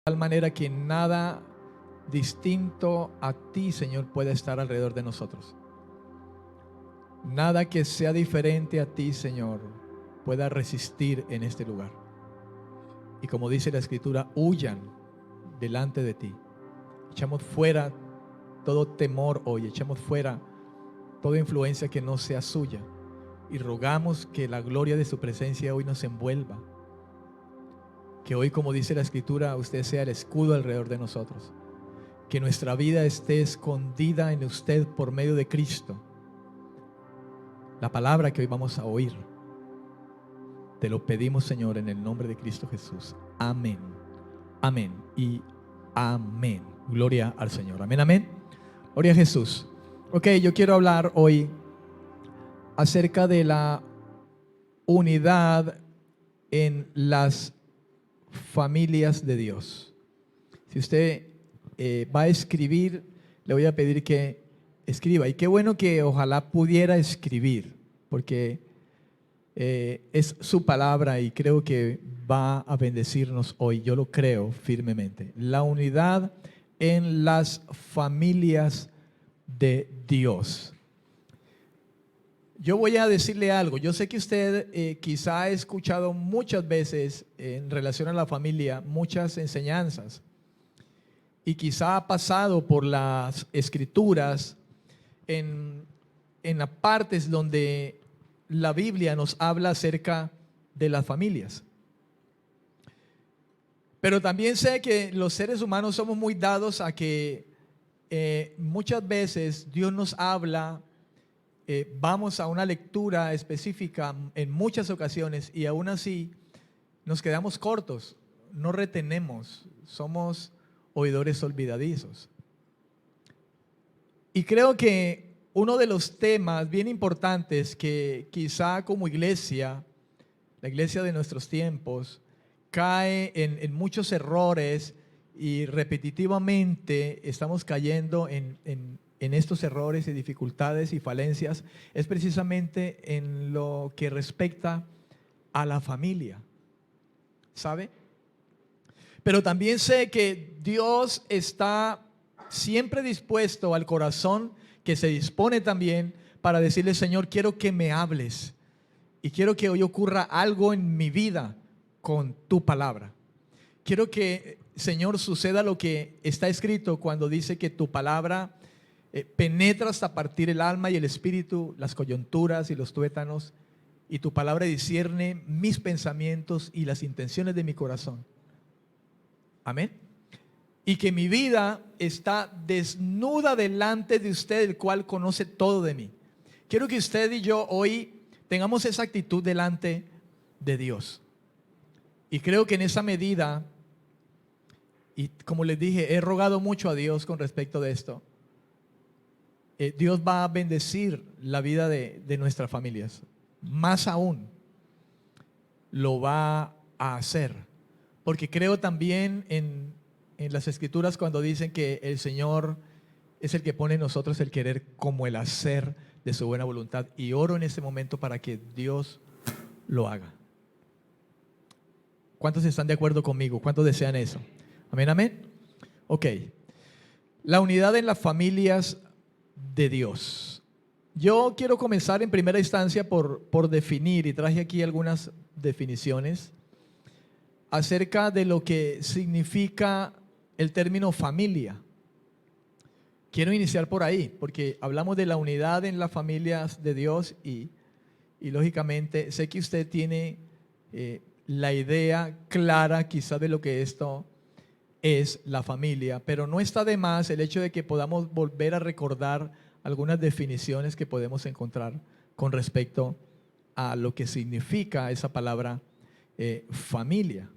tal manera que nada distinto a ti, Señor, pueda estar alrededor de nosotros. Nada que sea diferente a ti, Señor, pueda resistir en este lugar. Y como dice la Escritura, huyan delante de ti. Echamos fuera todo temor hoy, echamos fuera toda influencia que no sea suya y rogamos que la gloria de su presencia hoy nos envuelva. Que hoy, como dice la Escritura, usted sea el escudo alrededor de nosotros. Que nuestra vida esté escondida en usted por medio de Cristo. La palabra que hoy vamos a oír, te lo pedimos, Señor, en el nombre de Cristo Jesús. Amén. Amén y amén. Gloria al Señor. Amén, amén. Gloria a Jesús. Ok, yo quiero hablar hoy acerca de la unidad en las familias de Dios. Si usted va a escribir, le voy a pedir que escriba. Y qué bueno que ojalá pudiera escribir, porque es su palabra y creo que va a bendecirnos hoy. Yo lo creo firmemente. La unidad en las familias de Dios. Yo voy a decirle algo. Yo sé que usted quizá ha escuchado muchas veces en relación a la familia muchas enseñanzas y quizá ha pasado por las escrituras en las partes donde la Biblia nos habla acerca de las familias. Pero también sé que los seres humanos somos muy dados a que muchas veces Dios nos habla. Vamos a una lectura específica en muchas ocasiones y aún así nos quedamos cortos, no retenemos, somos oidores olvidadizos. Y creo que uno de los temas bien importantes que quizá como iglesia, la iglesia de nuestros tiempos, cae en muchos errores y repetitivamente estamos cayendo en estos errores y dificultades y falencias, es precisamente en lo que respecta a la familia, ¿sabe? Pero también sé que Dios está siempre dispuesto al corazón que se dispone también para decirle: Señor, quiero que me hables y quiero que hoy ocurra algo en mi vida con tu palabra. Quiero que, Señor, suceda lo que está escrito cuando dice que tu palabra penetra hasta partir el alma y el espíritu, las coyunturas y los tuétanos, y tu palabra discierne mis pensamientos y las intenciones de mi corazón. Amén. Y que mi vida está desnuda delante de usted, el cual conoce todo de mí. Quiero que usted y yo hoy tengamos esa actitud delante de Dios. Y creo que en esa medida, y como les dije, he rogado mucho a Dios con respecto de esto. Dios va a bendecir la vida de nuestras familias. Más aún, lo va a hacer. Porque creo también en las escrituras cuando dicen que el Señor es el que pone en nosotros el querer como el hacer de su buena voluntad. Y oro en este momento para que Dios lo haga. ¿Cuántos están de acuerdo conmigo? ¿Cuántos desean eso? Amén, amén. Ok. La unidad en las familias de Dios. Yo quiero comenzar en primera instancia por definir, y traje aquí algunas definiciones acerca de lo que significa el término familia. Quiero iniciar por ahí, porque hablamos de la unidad en las familias de Dios y lógicamente sé que usted tiene la idea clara quizá de lo que esto es la familia, pero no está de más el hecho de que podamos volver a recordar algunas definiciones que podemos encontrar con respecto a lo que significa esa palabra familia.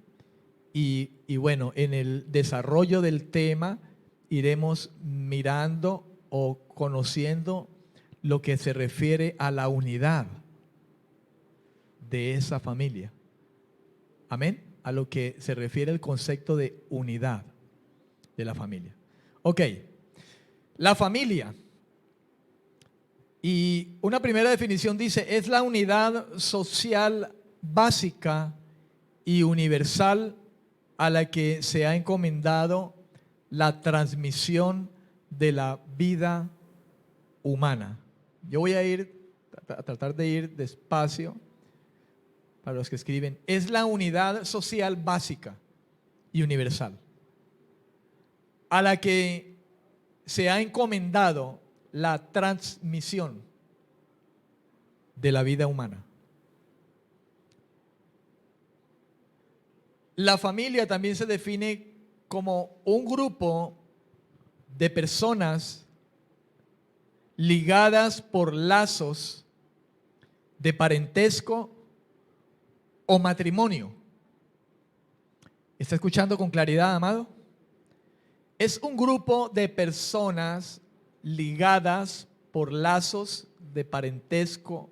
Y bueno, en el desarrollo del tema iremos mirando o conociendo lo que se refiere a la unidad de esa familia. Amén. A lo que se refiere el concepto de unidad de la familia. Ok, la familia. Y una primera definición dice: es la unidad social básica y universal a la que se ha encomendado la transmisión de la vida humana. Yo voy a tratar de ir despacio para los que escriben. Es la unidad social básica y universal, a la que se ha encomendado la transmisión de la vida humana. La familia también se define como un grupo de personas ligadas por lazos de parentesco o matrimonio. ¿Está escuchando con claridad, amado? Es un grupo de personas ligadas por lazos de parentesco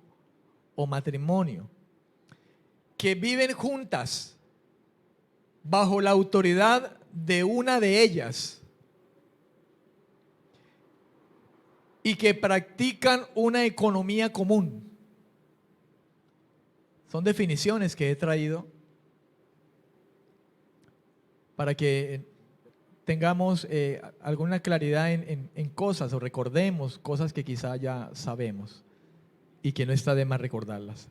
o matrimonio que viven juntas bajo la autoridad de una de ellas y que practican una economía común. Son definiciones que he traído para que tengamos alguna claridad en cosas o recordemos cosas que quizá ya sabemos y que no está de más recordarlas.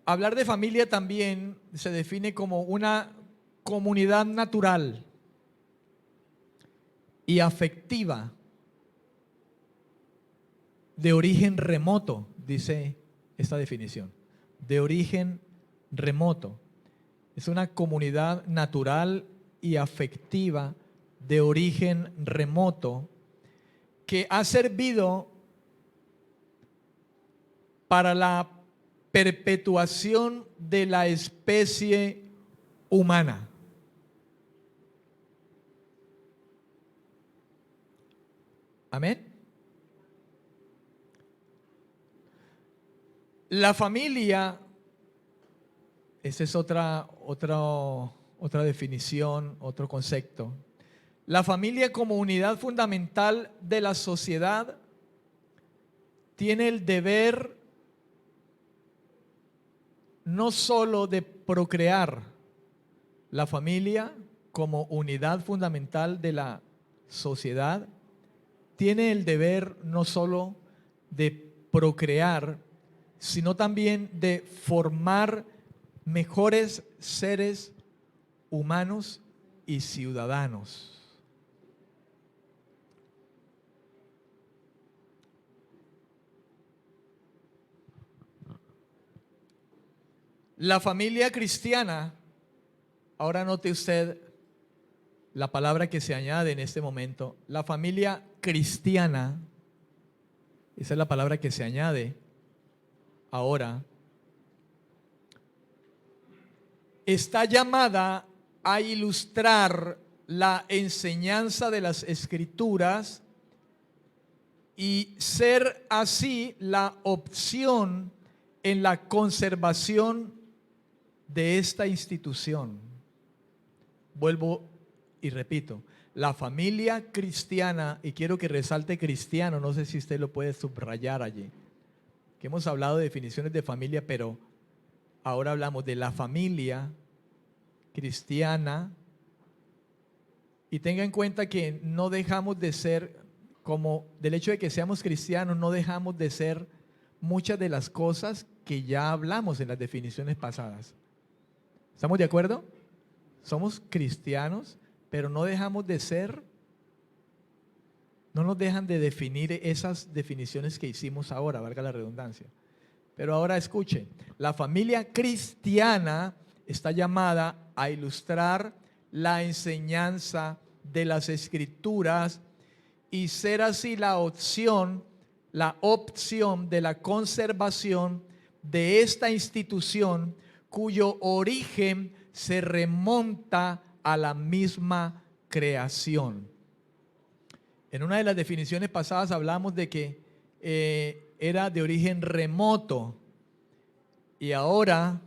Hablar de familia también se define como una comunidad natural y afectiva de origen remoto, dice esta definición, de origen remoto. Es una comunidad natural y afectiva de origen remoto que ha servido para la perpetuación de la especie humana. Amén. La familia, esa es otra definición, otro concepto. La familia como unidad fundamental de la sociedad tiene el deber no solo de procrear. La familia como unidad fundamental de la sociedad tiene el deber no solo de procrear, sino también de formar mejores seres humanos y ciudadanos. La familia cristiana, ahora note usted la palabra que se añade en este momento, la familia cristiana, esa es la palabra que se añade ahora, está llamada a ilustrar la enseñanza de las Escrituras y ser así la opción en la conservación de esta institución. Vuelvo y repito, la familia cristiana, y quiero que resalte cristiano, no sé si usted lo puede subrayar allí, que hemos hablado de definiciones de familia, pero ahora hablamos de la familia cristiana, y tenga en cuenta que no dejamos de ser, como del hecho de que seamos cristianos, no dejamos de ser muchas de las cosas que ya hablamos en las definiciones pasadas. ¿Estamos de acuerdo? Somos cristianos, pero no dejamos de ser, no nos dejan de definir esas definiciones que hicimos ahora, valga la redundancia. Pero ahora escuche, la familia cristiana está llamada a ilustrar la enseñanza de las Escrituras y ser así la opción de la conservación de esta institución cuyo origen se remonta a la misma creación. En una de las definiciones pasadas hablamos de que era de origen remoto, y ahora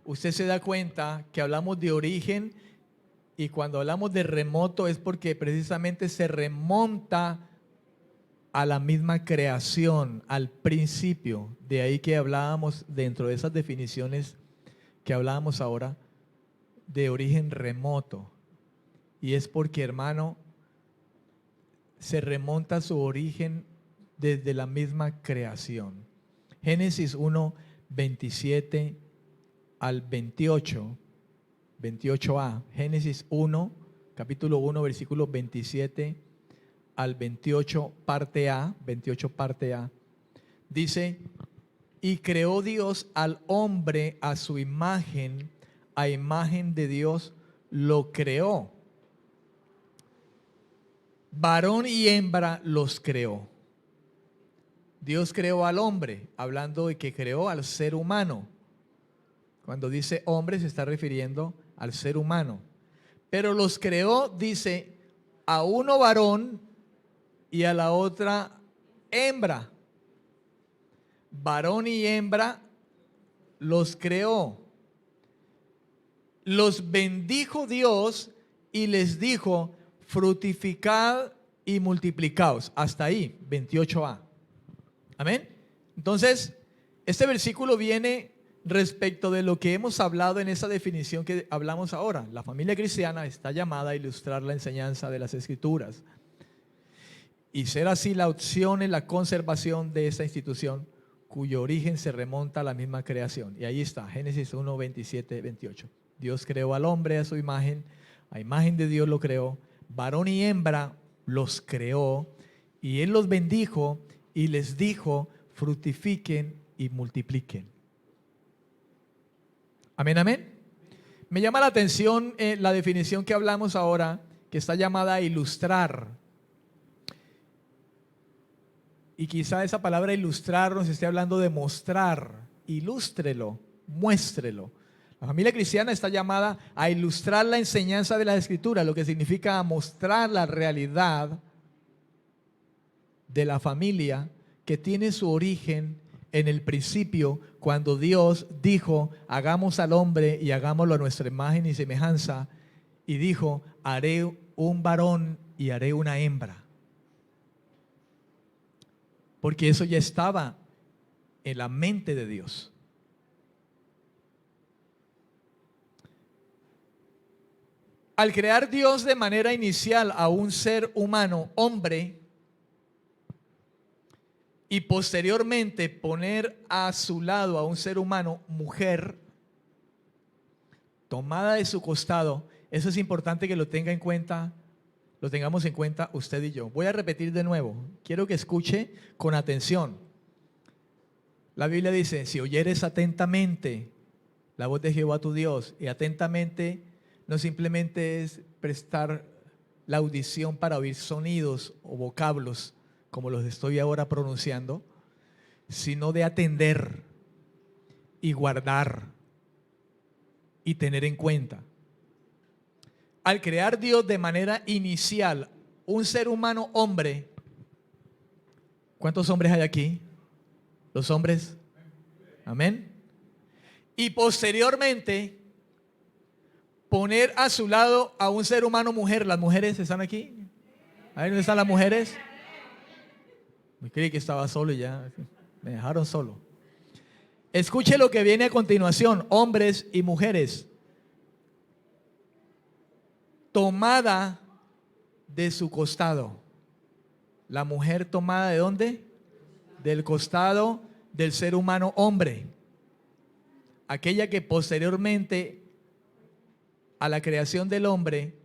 usted se da cuenta que hablamos de origen, y cuando hablamos de remoto es porque precisamente se remonta a la misma creación, al principio. De ahí que hablábamos dentro de esas definiciones que hablábamos ahora, de origen remoto. Y es porque, hermano, se remonta a su origen desde la misma creación. Génesis 1, 27 al 28, 28a. Génesis 1, capítulo 1, versículos 27 al 28, parte A, 28 parte A. Dice: y creó Dios al hombre a su imagen, a imagen de Dios lo creó. Varón y hembra los creó. Dios creó al hombre, hablando de que creó al ser humano. Cuando dice hombre se está refiriendo al ser humano. Pero los creó, dice, a uno varón y a la otra hembra. Varón y hembra los creó. Los bendijo Dios y les dijo: fructificad y multiplicaos. Hasta ahí, 28a. Amén. Entonces, este versículo viene respecto de lo que hemos hablado en esa definición que hablamos ahora. La familia cristiana está llamada a ilustrar la enseñanza de las Escrituras y ser así la opción en la conservación de esta institución, cuyo origen se remonta a la misma creación. Y ahí está, Génesis 1, 27, 28. Dios creó al hombre a su imagen, a imagen de Dios lo creó, varón y hembra los creó, y Él los bendijo y les dijo: fructifiquen y multipliquen. Amén, amén. Me llama la atención la definición que hablamos ahora, que está llamada a ilustrar. Y quizá esa palabra ilustrar nos esté hablando de mostrar. Ilústrelo, muéstrelo. La familia cristiana está llamada a ilustrar la enseñanza de la Escritura, lo que significa mostrar la realidad de la familia que tiene su origen en el principio, cuando Dios dijo: hagamos al hombre y hagámoslo a nuestra imagen y semejanza, y dijo: haré un varón y haré una hembra. Porque eso ya estaba en la mente de Dios. Al crear Dios de manera inicial a un ser humano, hombre, y posteriormente poner a su lado a un ser humano, mujer, tomada de su costado, eso es importante que lo tenga en cuenta, lo tengamos en cuenta usted y yo. Voy a repetir de nuevo, quiero que escuche con atención. La Biblia dice: si oyeres atentamente la voz de Jehová tu Dios, y atentamente no simplemente es prestar la audición para oír sonidos o vocablos como los estoy ahora pronunciando, sino de atender y guardar y tener en cuenta. Al crear Dios de manera inicial un ser humano hombre, ¿cuántos hombres hay aquí? Los hombres, amén. Y posteriormente poner a su lado a un ser humano mujer. ¿Las mujeres están aquí? ¿Ahí dónde están las mujeres? Me creí que estaba solo y ya me dejaron solo. Escuche lo que viene a continuación, hombres y mujeres. Tomada de su costado. La mujer tomada ¿de dónde? Del costado del ser humano hombre. Aquella que posteriormente a la creación del hombre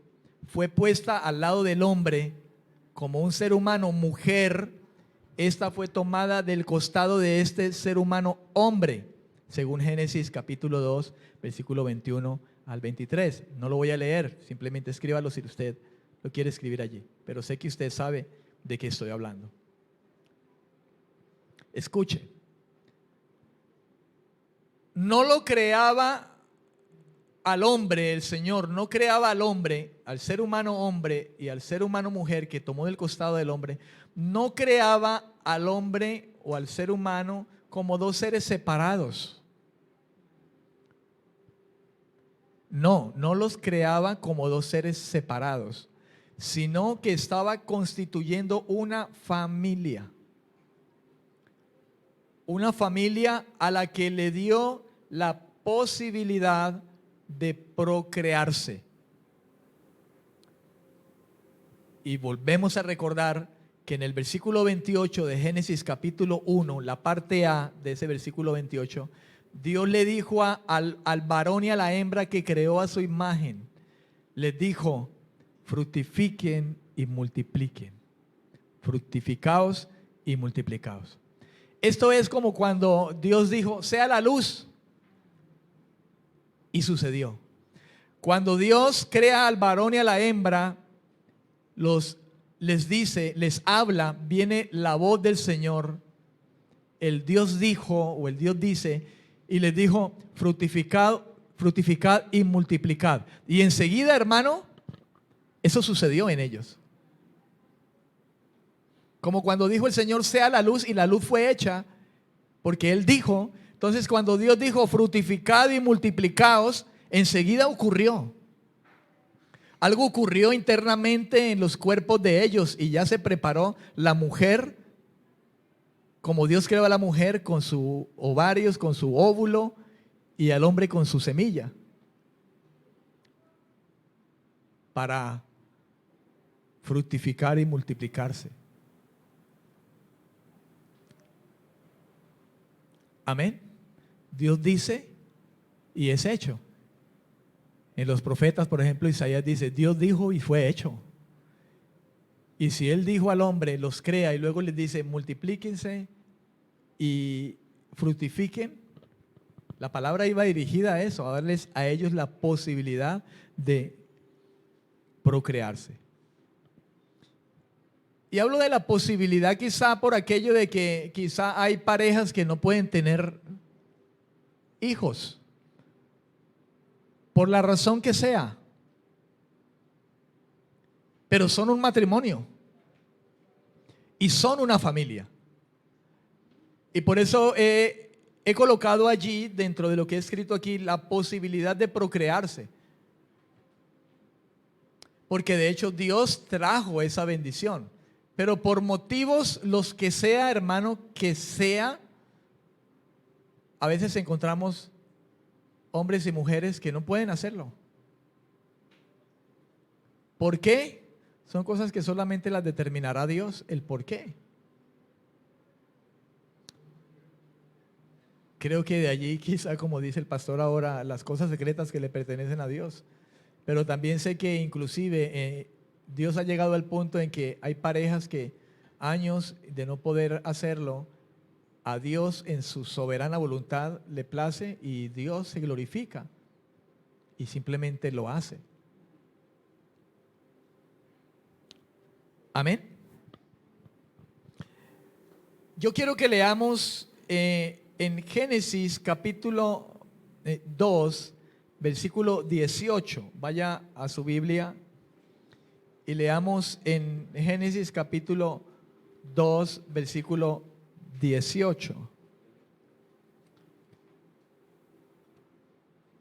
fue puesta al lado del hombre como un ser humano mujer. Esta fue tomada del costado de este ser humano hombre, según Génesis capítulo 2, versículo 21 al 23. No lo voy a leer, simplemente escríbalo si usted lo quiere escribir allí, pero sé que usted sabe de qué estoy hablando. Escuche. No lo creaba al hombre, el Señor no creaba al hombre, al ser humano hombre y al ser humano mujer que tomó del costado del hombre, no creaba al hombre o al ser humano como dos seres separados. No los creaba como dos seres separados, sino que estaba constituyendo una familia. Una familia a la que le dio la posibilidad de procrearse. Y volvemos a recordar que en el versículo 28 de Génesis capítulo 1, la parte A de ese versículo 28, Dios le dijo al varón y a la hembra que creó a su imagen, les dijo: fructifiquen y multipliquen, fructificaos y multiplicaos. Esto es como cuando Dios dijo: sea la luz, y sucedió. Cuando Dios crea al varón y a la hembra, les dice, les habla, viene la voz del Señor. El Dios dijo, o el Dios dice, y les dijo: fructificad y multiplicad. Y enseguida, hermano, eso sucedió en ellos. Como cuando dijo el Señor: sea la luz, y la luz fue hecha, porque Él dijo. Entonces, cuando Dios dijo: fructificad y multiplicaos, enseguida ocurrió. Algo ocurrió internamente en los cuerpos de ellos, y ya se preparó la mujer, como Dios creó a la mujer con sus ovarios, con su óvulo, y al hombre con su semilla, para fructificar y multiplicarse. Amén. Dios dice y es hecho. En los profetas, por ejemplo, Isaías dice: Dios dijo y fue hecho. Y si Él dijo al hombre, los crea, y luego les dice: multiplíquense y fructifiquen, la palabra iba dirigida a eso, a darles a ellos la posibilidad de procrearse. Y hablo de la posibilidad quizá por aquello de que quizá hay parejas que no pueden tener hijos, por la razón que sea, pero son un matrimonio y son una familia. Y por eso he colocado allí, dentro de lo que he escrito aquí, la posibilidad de procrearse. Porque de hecho Dios trajo esa bendición. Pero por motivos los que sea, hermano, que sea, a veces encontramos hombres y mujeres que no pueden hacerlo. ¿Por qué? Son cosas que solamente las determinará Dios, el por qué. Creo que de allí quizá, como dice el pastor ahora, las cosas secretas que le pertenecen a Dios. Pero también sé que inclusive Dios ha llegado al punto en que hay parejas que años de no poder hacerlo, a Dios en su soberana voluntad le place y Dios se glorifica y simplemente lo hace. Amén. Yo quiero que leamos en Génesis capítulo 2, versículo 18. Vaya a su Biblia y leamos en Génesis capítulo 2, versículo 18.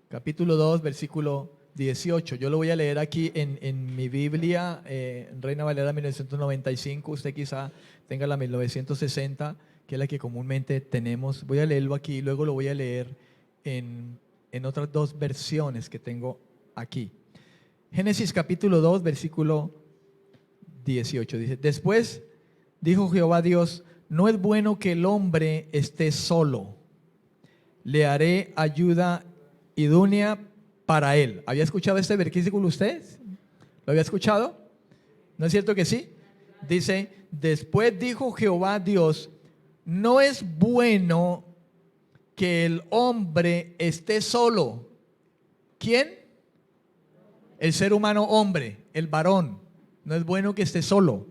Capítulo 2, versículo 18. Yo lo voy a leer aquí en mi Biblia, Reina Valera 1995. Usted quizá tenga la 1960, que es la que comúnmente tenemos. Voy a leerlo aquí y luego lo voy a leer en otras dos versiones que tengo aquí. Génesis capítulo 2, versículo 18. Dice: después dijo Jehová Dios: no es bueno que el hombre esté solo, le haré ayuda idónea para él. ¿Había escuchado este versículo usted? ¿Lo había escuchado? ¿No es cierto que sí? Dice: después dijo Jehová Dios: no es bueno que el hombre esté solo. ¿Quién? El ser humano hombre, el varón. No es bueno que esté solo.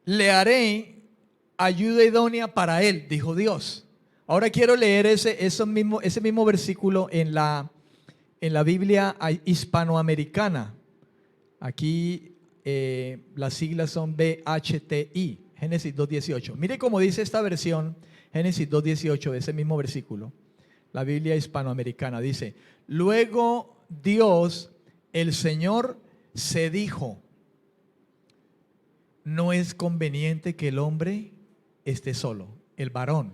Le haré ayuda idónea para él, dijo Dios. Ahora quiero leer ese mismo versículo en la Biblia hispanoamericana. Aquí las siglas son BHTI, Génesis 2.18. Mire cómo dice esta versión, Génesis 2.18, de ese mismo versículo. La Biblia hispanoamericana dice: luego Dios, el Señor, se dijo: no es conveniente que el hombre esté solo, el varón,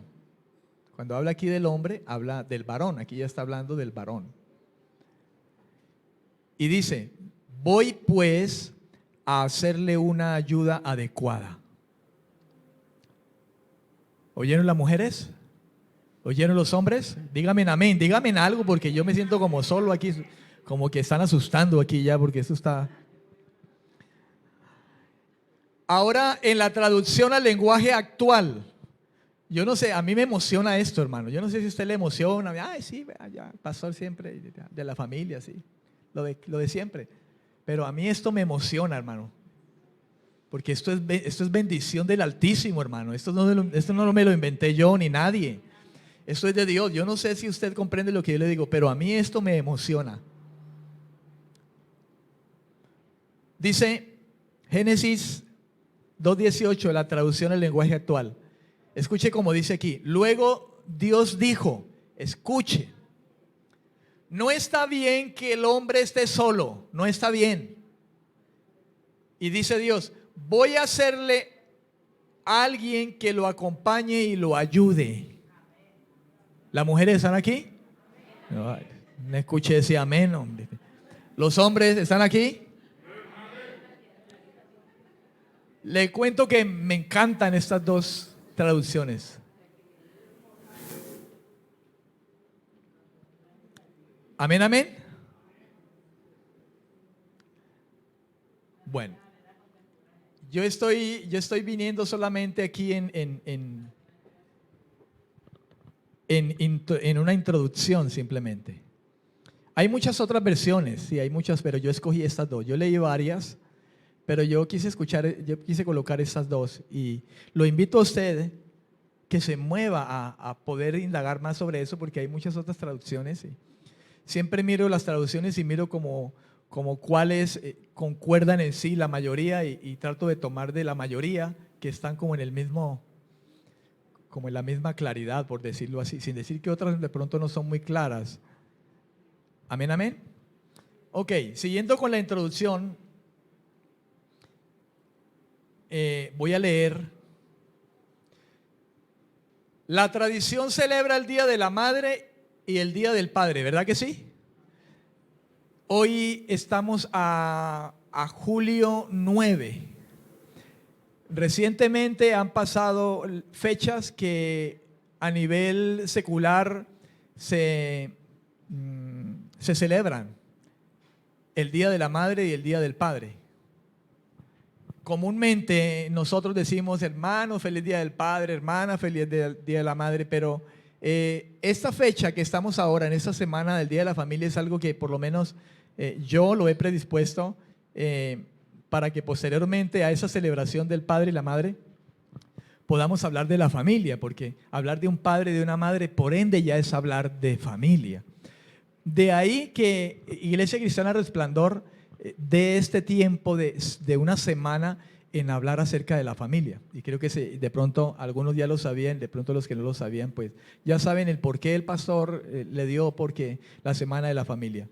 Cuando habla aquí del hombre, habla del varón. Aquí ya está hablando del varón. Y dice, voy pues a hacerle una ayuda adecuada. ¿Oyeron las mujeres? ¿Oyeron los hombres? Díganme amén, díganme algo porque yo me siento como solo aquí, como que están asustando aquí ya porque esto está... Ahora en la traducción al lenguaje actual, yo no sé, a mí me emociona esto, hermano. Yo no sé si a usted le emociona. Ay, sí, ya, pastor siempre de la familia, sí, lo de siempre. Pero a mí esto me emociona, hermano. Porque esto es bendición del Altísimo, hermano. Esto no me lo inventé yo ni nadie. Esto es de Dios. Yo no sé si usted comprende lo que yo le digo, pero a mí esto me emociona. Dice Génesis 2:18, la traducción al lenguaje actual. Escuche como dice aquí. Luego Dios dijo, escuche, no está bien que el hombre esté solo, no está bien. Y dice Dios, voy a hacerle a alguien que lo acompañe y lo ayude. ¿Las mujeres están aquí? No escuché ese amén, hombre. ¿Los hombres están aquí? Le cuento que me encantan estas dos traducciones. Amén, amén. Bueno, yo estoy viniendo solamente aquí en una introducción simplemente. Hay muchas otras versiones, sí, hay muchas, pero yo escogí estas dos. Yo leí varias, pero yo quise colocar estas dos y lo invito a usted que se mueva a poder indagar más sobre eso porque hay muchas otras traducciones. ¿Sí? Siempre miro las traducciones y miro como cuáles concuerdan en sí la mayoría y trato de tomar de la mayoría que están como en el mismo, como en la misma claridad, por decirlo así, sin decir que otras de pronto no son muy claras. Amén, amén. Ok, siguiendo con la introducción, voy a leer. La tradición celebra el Día de la Madre y el Día del Padre, ¿verdad que sí? Hoy estamos a julio 9. Recientemente han pasado fechas que a nivel secular se celebran. El Día de la Madre y el Día del Padre. Comúnmente nosotros decimos, hermano, feliz Día del Padre, hermana, feliz Día de la Madre, pero esta fecha que estamos ahora, en esta semana del Día de la Familia, es algo que por lo menos yo lo he predispuesto para que posteriormente a esa celebración del Padre y la Madre podamos hablar de la familia, porque hablar de un padre y de una madre, por ende, ya es hablar de familia. De ahí que Iglesia Cristiana Resplandor de este tiempo de una semana en hablar acerca de la familia. Y creo que de pronto algunos ya lo sabían, de pronto los que no lo sabían, pues ya saben el por qué el pastor le dio porque la semana de la familia.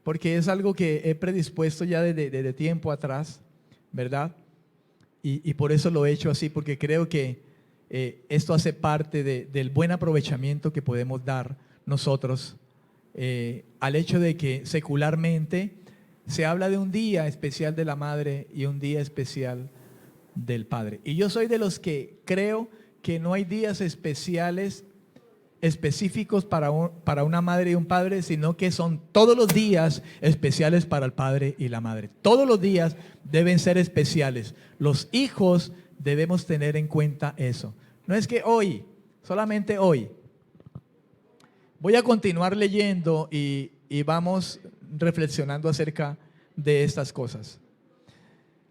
Porque es algo que he predispuesto ya desde tiempo atrás, ¿verdad? Y por eso lo he hecho así, porque creo que esto hace parte del buen aprovechamiento que podemos dar nosotros al hecho de que secularmente se habla de un día especial de la madre y un día especial del padre. Y yo soy de los que creo que no hay días especiales específicos para una madre y un padre, sino que son todos los días especiales para el padre y la madre. Todos los días deben ser especiales. Los hijos debemos tener en cuenta eso. No es que hoy, solamente hoy. Voy a continuar leyendo y vamos reflexionando acerca de estas cosas.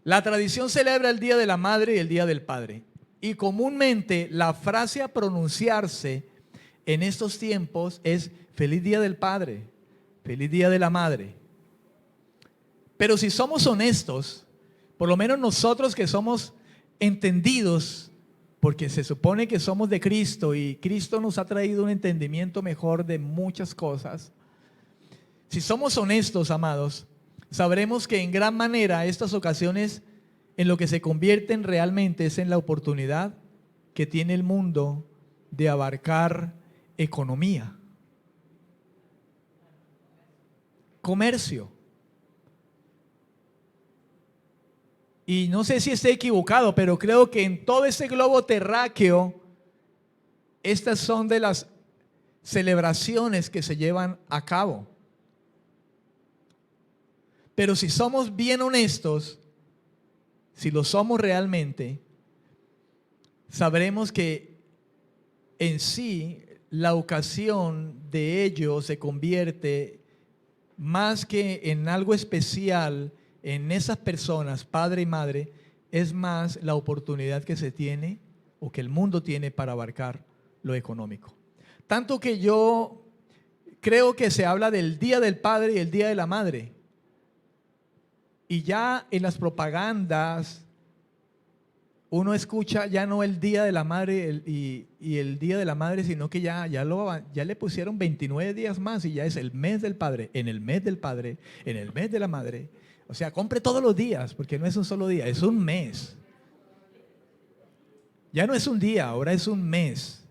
La tradición celebra el Día de la Madre y el Día del Padre. Y comúnmente la frase a pronunciarse en estos tiempos es feliz Día del Padre, feliz Día de la Madre. Pero si somos honestos, por lo menos nosotros que somos entendidos, porque se supone que somos de Cristo y Cristo nos ha traído un entendimiento mejor de muchas cosas. Si somos honestos, amados, sabremos que en gran manera estas ocasiones en lo que se convierten realmente es en la oportunidad que tiene el mundo de abarcar economía, comercio. Y no sé si esté equivocado, pero creo que en todo ese globo terráqueo, estas son de las celebraciones que se llevan a cabo. Pero si somos bien honestos, si lo somos realmente, sabremos que en sí la ocasión de ello se convierte más que en algo especial en esas personas, padre y madre, es más la oportunidad que se tiene o que el mundo tiene para abarcar lo económico. Tanto que yo creo que se habla del Día del Padre y el Día de la Madre. Y ya en las propagandas uno escucha ya no el Día de la Madre y el Día de la Madre, sino que ya le pusieron 29 días más y ya es el mes del Padre, en el mes del Padre, en el mes de la Madre. O sea, compre todos los días, porque no es un solo día, es un mes. Ya no es un día, ahora es un mes.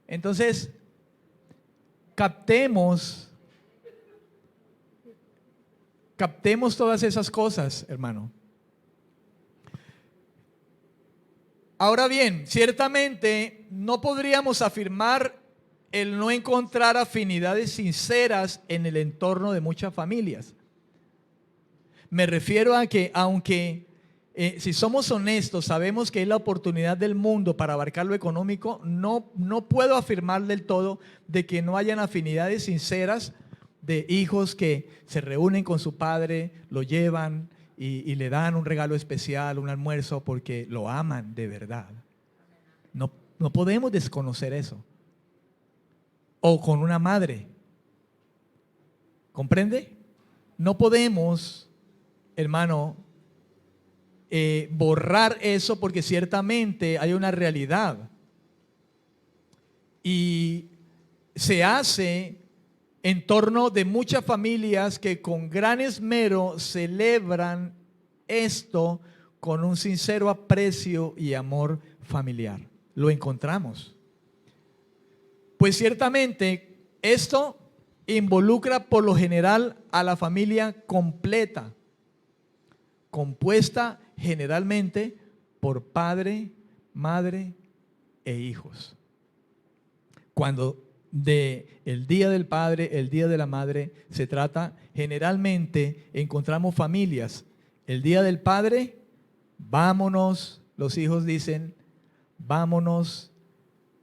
Entonces, captemos todas esas cosas, hermano. Ahora bien, ciertamente no podríamos afirmar el no encontrar afinidades sinceras en el entorno de muchas familias. Me refiero a que aunque si somos honestos, sabemos que es la oportunidad del mundo para abarcar lo económico, no puedo afirmar del todo de que no hayan afinidades sinceras de hijos que se reúnen con su padre, lo llevan y le dan un regalo especial, un almuerzo, porque lo aman de verdad. No podemos desconocer eso. O con una madre. ¿Comprende? No podemos, hermano, borrar eso, porque ciertamente hay una realidad. Y se hace en torno de muchas familias que con gran esmero celebran esto con un sincero aprecio y amor familiar. Lo encontramos. Pues ciertamente esto involucra por lo general a la familia completa, compuesta generalmente por padre, madre e hijos. Cuando de el Día del Padre, el Día de la Madre se trata, generalmente encontramos familias. El Día del Padre, vámonos, los hijos dicen, vámonos,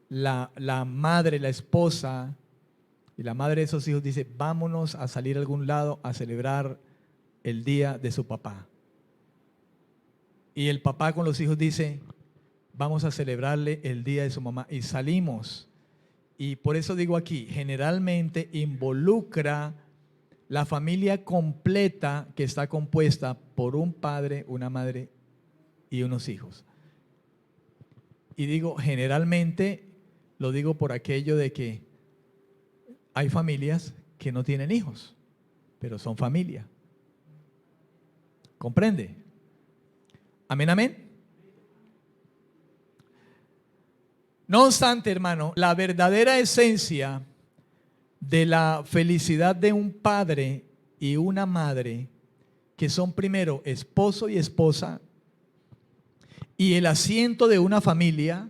la madre, la esposa y la madre de esos hijos dice, vámonos a salir a algún lado a celebrar el día de su papá. Y el papá con los hijos dice, vamos a celebrarle el día de su mamá. Y salimos. Y por eso digo aquí, generalmente involucra la familia completa que está compuesta por un padre, una madre y unos hijos. Y digo generalmente, lo digo por aquello de que hay familias que no tienen hijos, pero son familia. ¿Comprende? Amén, amén. No obstante, hermano, la verdadera esencia de la felicidad de un padre y una madre, que son primero esposo y esposa, y el asiento de una familia,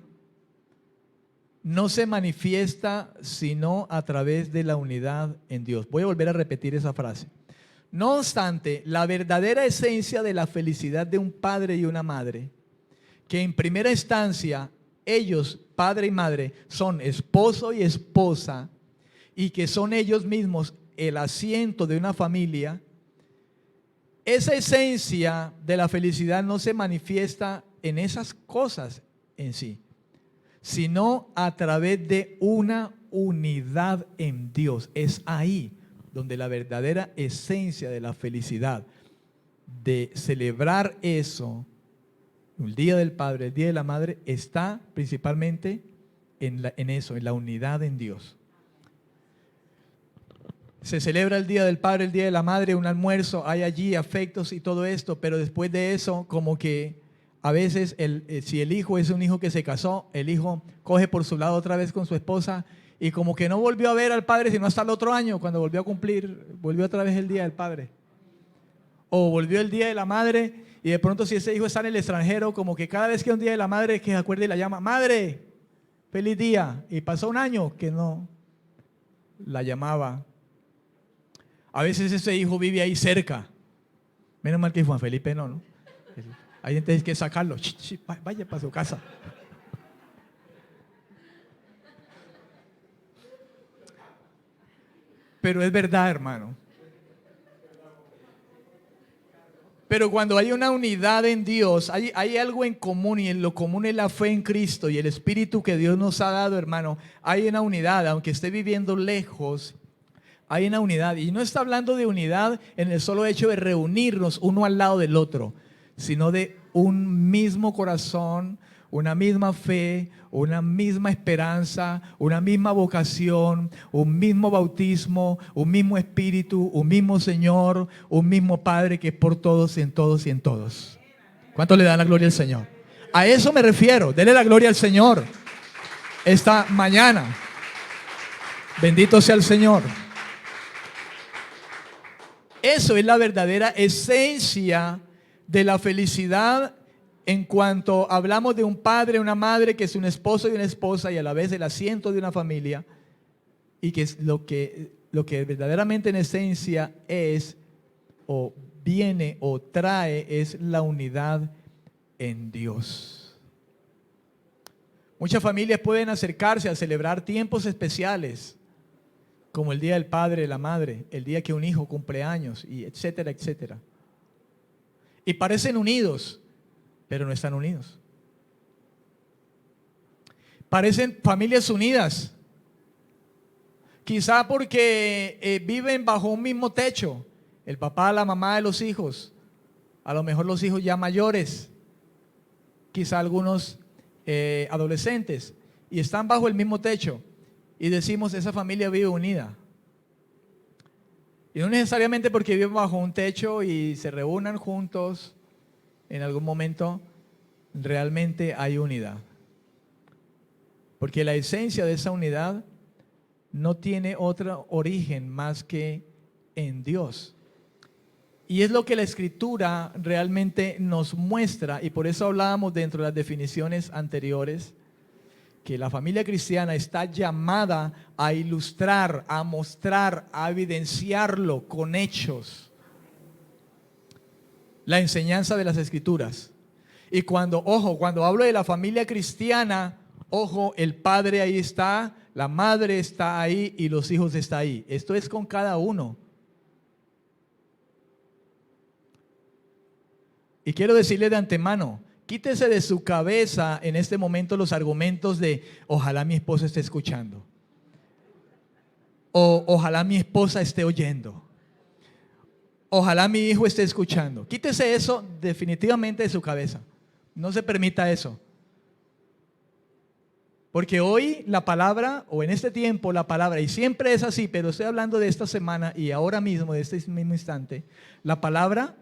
no se manifiesta sino a través de la unidad en Dios. Voy a volver a repetir esa frase. No obstante, la verdadera esencia de la felicidad de un padre y una madre, que en primera instancia ellos, padre y madre, son esposo y esposa, y que son ellos mismos el asiento de una familia, esa esencia de la felicidad no se manifiesta en esas cosas en sí, sino a través de una unidad en Dios. Es ahí donde la verdadera esencia de la felicidad, de celebrar eso, el Día del Padre, el Día de la Madre, está principalmente en eso, en la unidad en Dios. Se celebra el Día del Padre, el Día de la Madre, un almuerzo, hay allí afectos y todo esto, pero después de eso como que A veces, si el hijo es un hijo que se casó, el hijo coge por su lado otra vez con su esposa y como que no volvió a ver al padre sino hasta el otro año, cuando volvió a cumplir, volvió otra vez el día del padre. O volvió el día de la madre y de pronto si ese hijo está en el extranjero, como que cada vez que es un día de la madre, que se acuerde y la llama, madre, feliz día. Y pasó un año que no la llamaba. A veces ese hijo vive ahí cerca. Menos mal que Juan Felipe no. Hay gente que sacarlo. Vaya para su casa. Pero es verdad, hermano. Pero cuando hay una unidad en Dios, hay algo en común y en lo común es la fe en Cristo y el Espíritu que Dios nos ha dado, hermano. Hay una unidad, aunque esté viviendo lejos, hay una unidad. Y no está hablando de unidad en el solo hecho de reunirnos uno al lado del otro, sino de un mismo corazón, una misma fe, una misma esperanza, una misma vocación, un mismo bautismo, un mismo espíritu, un mismo Señor, un mismo Padre que es por todos y en todos y en todos. ¿Cuánto le dan la gloria al Señor? A eso me refiero. Dele la gloria al Señor esta mañana. Bendito sea el Señor. Eso es la verdadera esencia de la felicidad en cuanto hablamos de un padre, una madre que es un esposo y una esposa y a la vez el asiento de una familia y que es lo que verdaderamente en esencia es o viene o trae es la unidad en Dios. Muchas familias pueden acercarse a celebrar tiempos especiales como el día del padre, la madre, el día que un hijo cumple años y etcétera, etcétera. Y parecen unidos, pero no están unidos. Parecen familias unidas, quizá porque viven bajo un mismo techo, el papá, la mamá de los hijos, a lo mejor los hijos ya mayores, quizá algunos adolescentes, y están bajo el mismo techo, y decimos, esa familia vive unida. Y no necesariamente porque viven bajo un techo y se reúnan juntos en algún momento, realmente hay unidad. Porque la esencia de esa unidad no tiene otro origen más que en Dios. Y es lo que la Escritura realmente nos muestra, y por eso hablábamos dentro de las definiciones anteriores, que la familia cristiana está llamada a ilustrar, a mostrar, a evidenciarlo con hechos. La enseñanza de las Escrituras. Y cuando hablo de la familia cristiana, ojo, el padre ahí está, la madre está ahí y los hijos están ahí. Esto es con cada uno. Y quiero decirle de antemano, quítese de su cabeza en este momento los argumentos de ojalá mi esposa esté escuchando. O ojalá mi esposa esté oyendo. Ojalá mi hijo esté escuchando. Quítese eso definitivamente de su cabeza. No se permita eso. Porque hoy la palabra, o en este tiempo la palabra, y siempre es así, pero estoy hablando de esta semana y ahora mismo, de este mismo instante, la palabra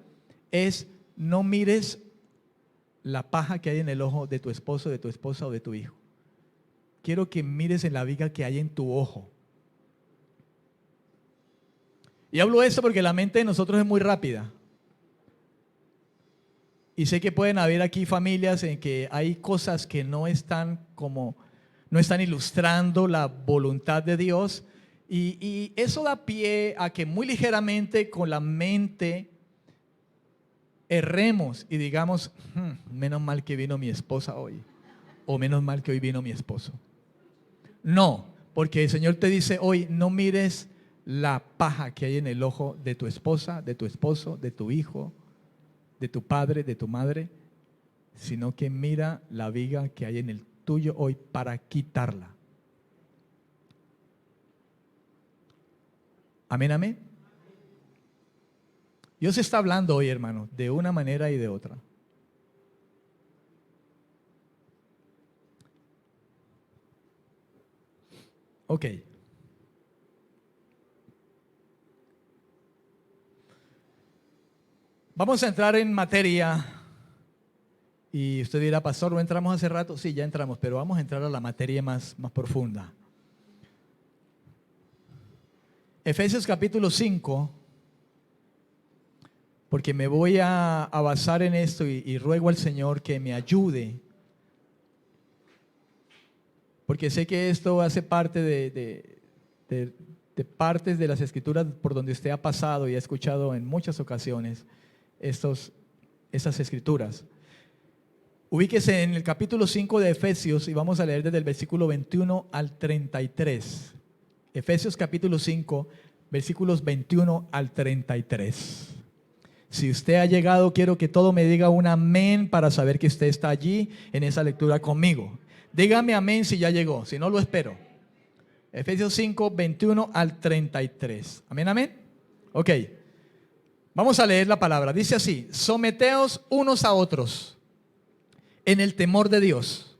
es no mires la paja que hay en el ojo de tu esposo, de tu esposa o de tu hijo. Quiero que mires en la viga que hay en tu ojo. Y hablo esto porque la mente de nosotros es muy rápida. Y sé que pueden haber aquí familias en que hay cosas que no están ilustrando la voluntad de Dios. Y eso da pie a que muy ligeramente con la mente erremos y digamos, menos mal que vino mi esposa hoy. O menos mal que hoy vino mi esposo. No, porque el Señor te dice hoy, no mires la paja que hay en el ojo de tu esposa, de tu esposo, de tu hijo, de tu padre, de tu madre, sino que mira la viga que hay en el tuyo hoy para quitarla. Amén, amén. Dios está hablando hoy, hermano, de una manera y de otra. Ok. Vamos a entrar en materia Y usted dirá, pastor, ¿no entramos hace rato? Sí, ya entramos, pero vamos a entrar a la materia más profunda. Efesios capítulo 5, porque me voy a basar en esto y ruego al Señor que me ayude, porque sé que esto hace parte de partes de las escrituras por donde usted ha pasado y ha escuchado en muchas ocasiones estas escrituras. Ubíquese en el capítulo 5 de Efesios y vamos a leer desde el versículo 21 al 33. Efesios capítulo 5, versículos 21 al 33. Si usted ha llegado, quiero que todo me diga un amén para saber que usted está allí en esa lectura conmigo. Dígame amén si ya llegó, si no lo espero. Efesios 5, 21 al 33. Amén, amén. Ok, vamos a leer la palabra. Dice así: someteos unos a otros en el temor de Dios.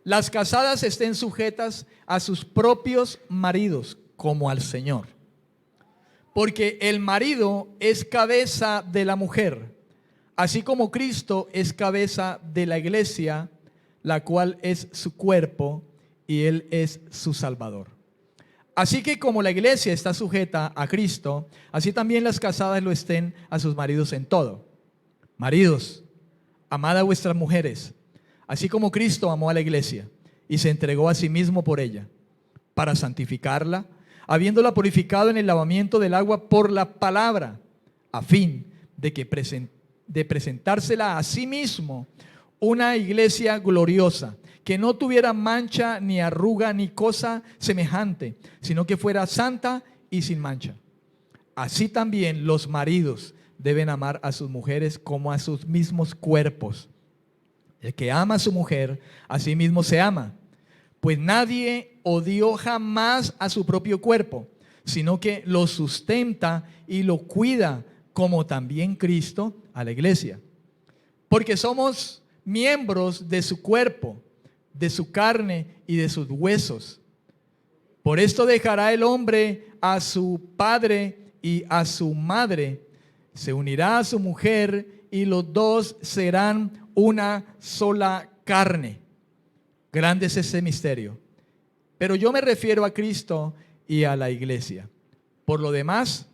Las casadas estén sujetas a sus propios maridos como al Señor. Porque el marido es cabeza de la mujer, así como Cristo es cabeza de la iglesia, la cual es su cuerpo y Él es su Salvador. Así que como la iglesia está sujeta a Cristo, así también las casadas lo estén a sus maridos en todo. Maridos, amad a vuestras mujeres, así como Cristo amó a la iglesia y se entregó a sí mismo por ella, para santificarla, habiéndola purificado en el lavamiento del agua por la palabra, a fin de presentársela a sí mismo una iglesia gloriosa, que no tuviera mancha ni arruga ni cosa semejante, sino que fuera santa y sin mancha. Así también los maridos deben amar a sus mujeres como a sus mismos cuerpos. El que ama a su mujer, a sí mismo se ama, pues nadie odió jamás a su propio cuerpo, sino que lo sustenta y lo cuida, como también Cristo a la iglesia. Porque somos miembros de su cuerpo, de su carne y de sus huesos. Por esto dejará el hombre a su padre y a su madre, se unirá a su mujer y los dos serán una sola carne. Grande es ese misterio. Pero yo me refiero a Cristo y a la iglesia. Por lo demás,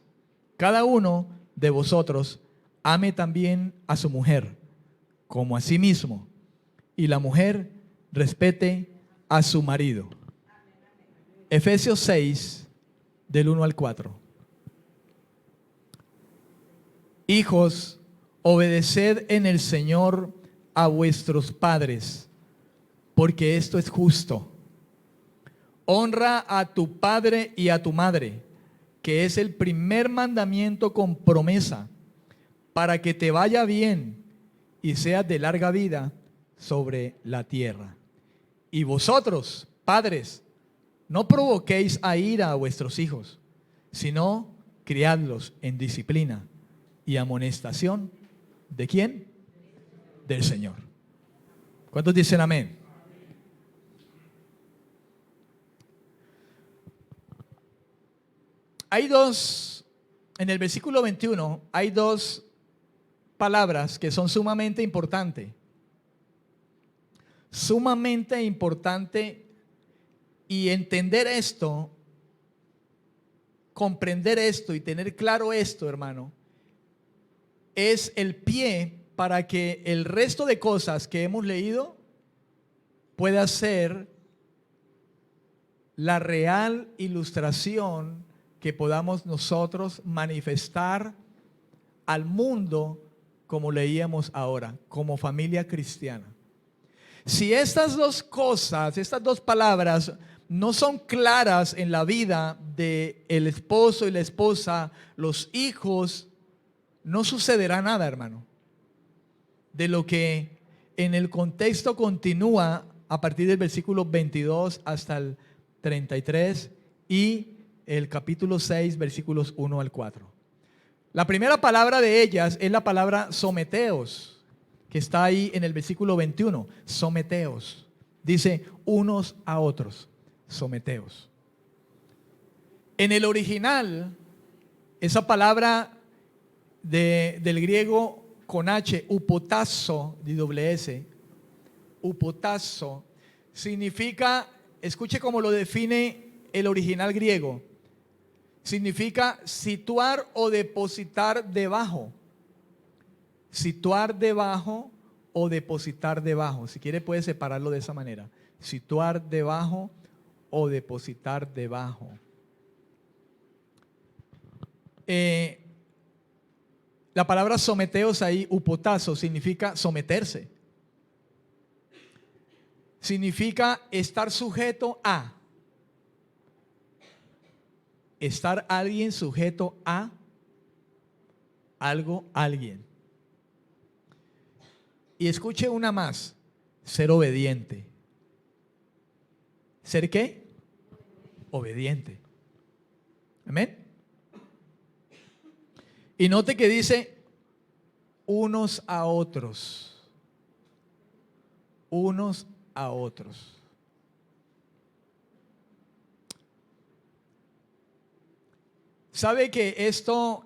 cada uno de vosotros ame también a su mujer como a sí mismo, y la mujer respete a su marido. Efesios 6, del 1 al 4. Hijos, obedeced en el Señor a vuestros padres, porque esto es justo. Honra a tu padre y a tu madre, que es el primer mandamiento con promesa, para que te vaya bien y seas de larga vida sobre la tierra. Y vosotros, padres, no provoquéis a ira a vuestros hijos, sino criadlos en disciplina y amonestación. ¿De quién? Del Señor. ¿Cuántos dicen amén? Hay en el versículo 21, hay dos palabras que son sumamente importantes. Sumamente importante, y entender esto, comprender esto y tener claro esto, hermano, es el pie para que el resto de cosas que hemos leído pueda ser la real ilustración que podamos nosotros manifestar al mundo, como leíamos ahora, como familia cristiana. Si estas dos cosas, estas dos palabras no son claras en la vida del esposo y la esposa, los hijos, no sucederá nada, hermano. De lo que en el contexto continúa a partir del versículo 22 hasta el 33 y el capítulo 6, versículos 1 al 4. La primera palabra de ellas es la palabra someteos, que está ahí en el versículo 21. Someteos. Dice unos a otros. Someteos. En el original, esa palabra del griego con H, upotazo, de doble S, upotazo, significa, escuche cómo lo define el original griego, significa situar o depositar debajo. Situar debajo o depositar debajo. Si quiere puede separarlo de esa manera. Situar debajo o depositar debajo. La palabra someteos ahí, upotazo, significa someterse. Significa estar sujeto a. Estar alguien sujeto a algo, alguien. Y escuche una más, ser obediente. ¿Ser qué? Obediente. Amén. Y note que dice unos a otros. Unos a otros. ¿Sabe que esto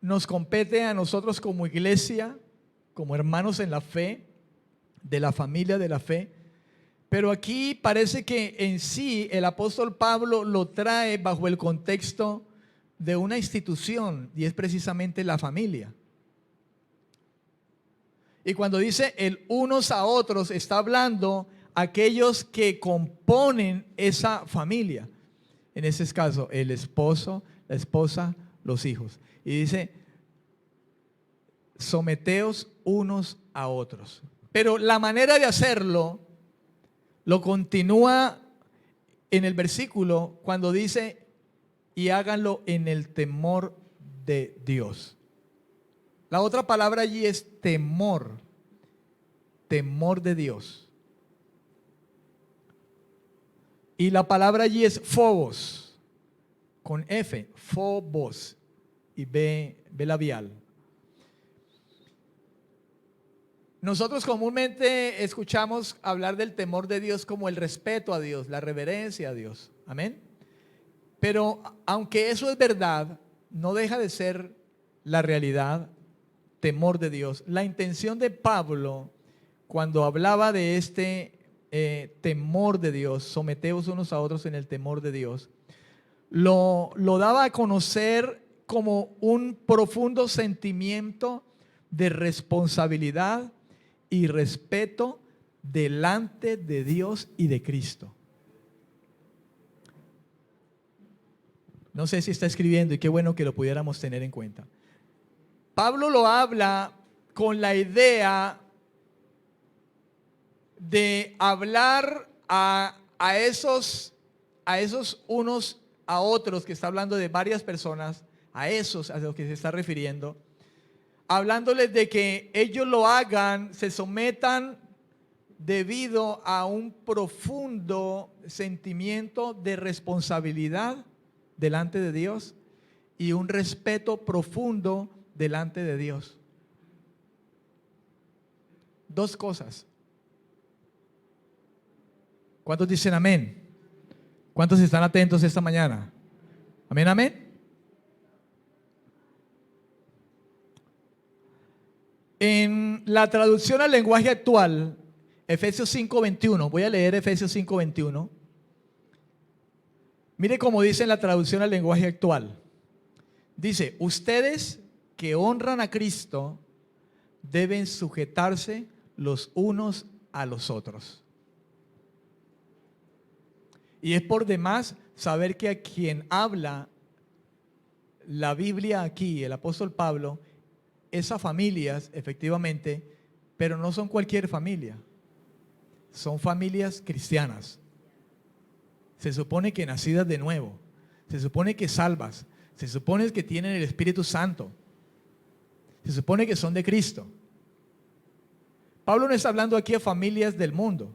nos compete a nosotros como iglesia, como hermanos en la fe, de la familia de la fe? Pero aquí parece que en sí el apóstol Pablo lo trae bajo el contexto de una institución, y es precisamente la familia. Y cuando dice el unos a otros, está hablando aquellos que componen esa familia. En ese caso, el esposo, la esposa, los hijos. Y dice, someteos unos a otros. Pero la manera de hacerlo lo continúa en el versículo cuando dice, y háganlo en el temor de Dios. La otra palabra allí es temor, temor de Dios. Y la palabra allí es phobos, con F, phobos y B labial. Nosotros comúnmente escuchamos hablar del temor de Dios como el respeto a Dios, la reverencia a Dios. Amén. Pero aunque eso es verdad, no deja de ser la realidad, temor de Dios. La intención de Pablo, cuando hablaba de este temor de Dios, someteos unos a otros en el temor de Dios, lo daba a conocer como un profundo sentimiento de responsabilidad y respeto delante de Dios y de Cristo. No sé si está escribiendo, y qué bueno que lo pudiéramos tener en cuenta. Pablo lo habla con la idea de hablar a esos unos a otros, que está hablando de varias personas, a esos a los que se está refiriendo, hablándoles de que ellos lo hagan, se sometan debido a un profundo sentimiento de responsabilidad delante de Dios y un respeto profundo delante de Dios. Dos cosas. ¿Cuántos dicen amén? ¿Cuántos están atentos esta mañana? Amén, amén. En la traducción al lenguaje actual, Efesios 5:21, voy a leer Efesios 5:21. Mire cómo dice en la traducción al lenguaje actual. Dice, ustedes que honran a Cristo deben sujetarse los unos a los otros. Y es por demás saber que a quien habla la Biblia aquí, el apóstol Pablo, es a familias, efectivamente, pero no son cualquier familia. Son familias cristianas. Se supone que nacidas de nuevo. Se supone que salvas. Se supone que tienen el Espíritu Santo. Se supone que son de Cristo. Pablo no está hablando aquí a familias del mundo.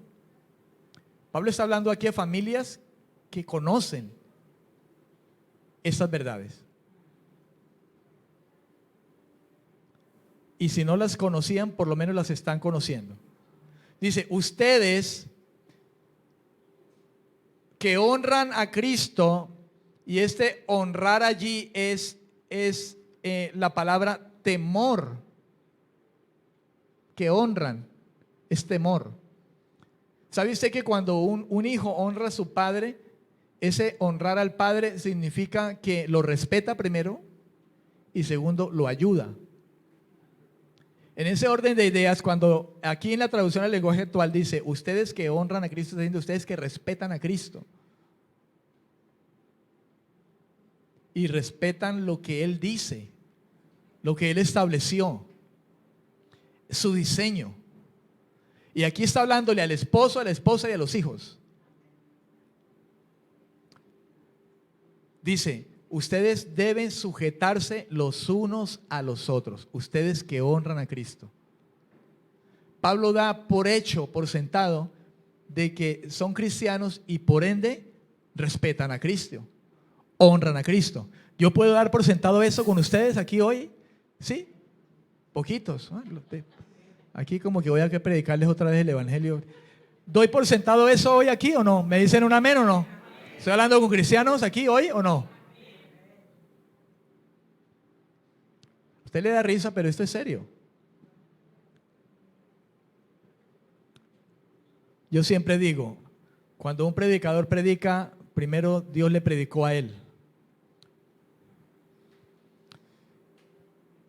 Pablo está hablando aquí a familias que conocen estas verdades. Y si no las conocían, por lo menos las están conociendo. Dice, ustedes que honran a Cristo, y este honrar allí es la palabra temor. que honran es temor. ¿Sabe usted que cuando un hijo honra a su padre, ese honrar al padre significa que lo respeta primero y segundo, lo ayuda? En ese orden de ideas, cuando aquí en la traducción al lenguaje actual dice, ustedes que honran a Cristo, está diciendo ustedes que respetan a Cristo. Y respetan lo que Él dice, lo que Él estableció, su diseño. Y aquí está hablándole al esposo, a la esposa y a los hijos. Dice, ustedes deben sujetarse los unos a los otros, ustedes que honran a Cristo. Pablo da por hecho, por sentado, de que son cristianos y por ende respetan a Cristo, honran a Cristo. Yo puedo dar por sentado eso con ustedes aquí hoy, ¿sí? Poquitos. Aquí como que voy a predicarles otra vez el evangelio. ¿Doy por sentado eso hoy aquí o no? ¿Me dicen un amén o no? ¿Estoy hablando con cristianos aquí hoy o no? Usted le da risa, pero esto es serio. Yo siempre digo, cuando un predicador predica, primero Dios le predicó a él.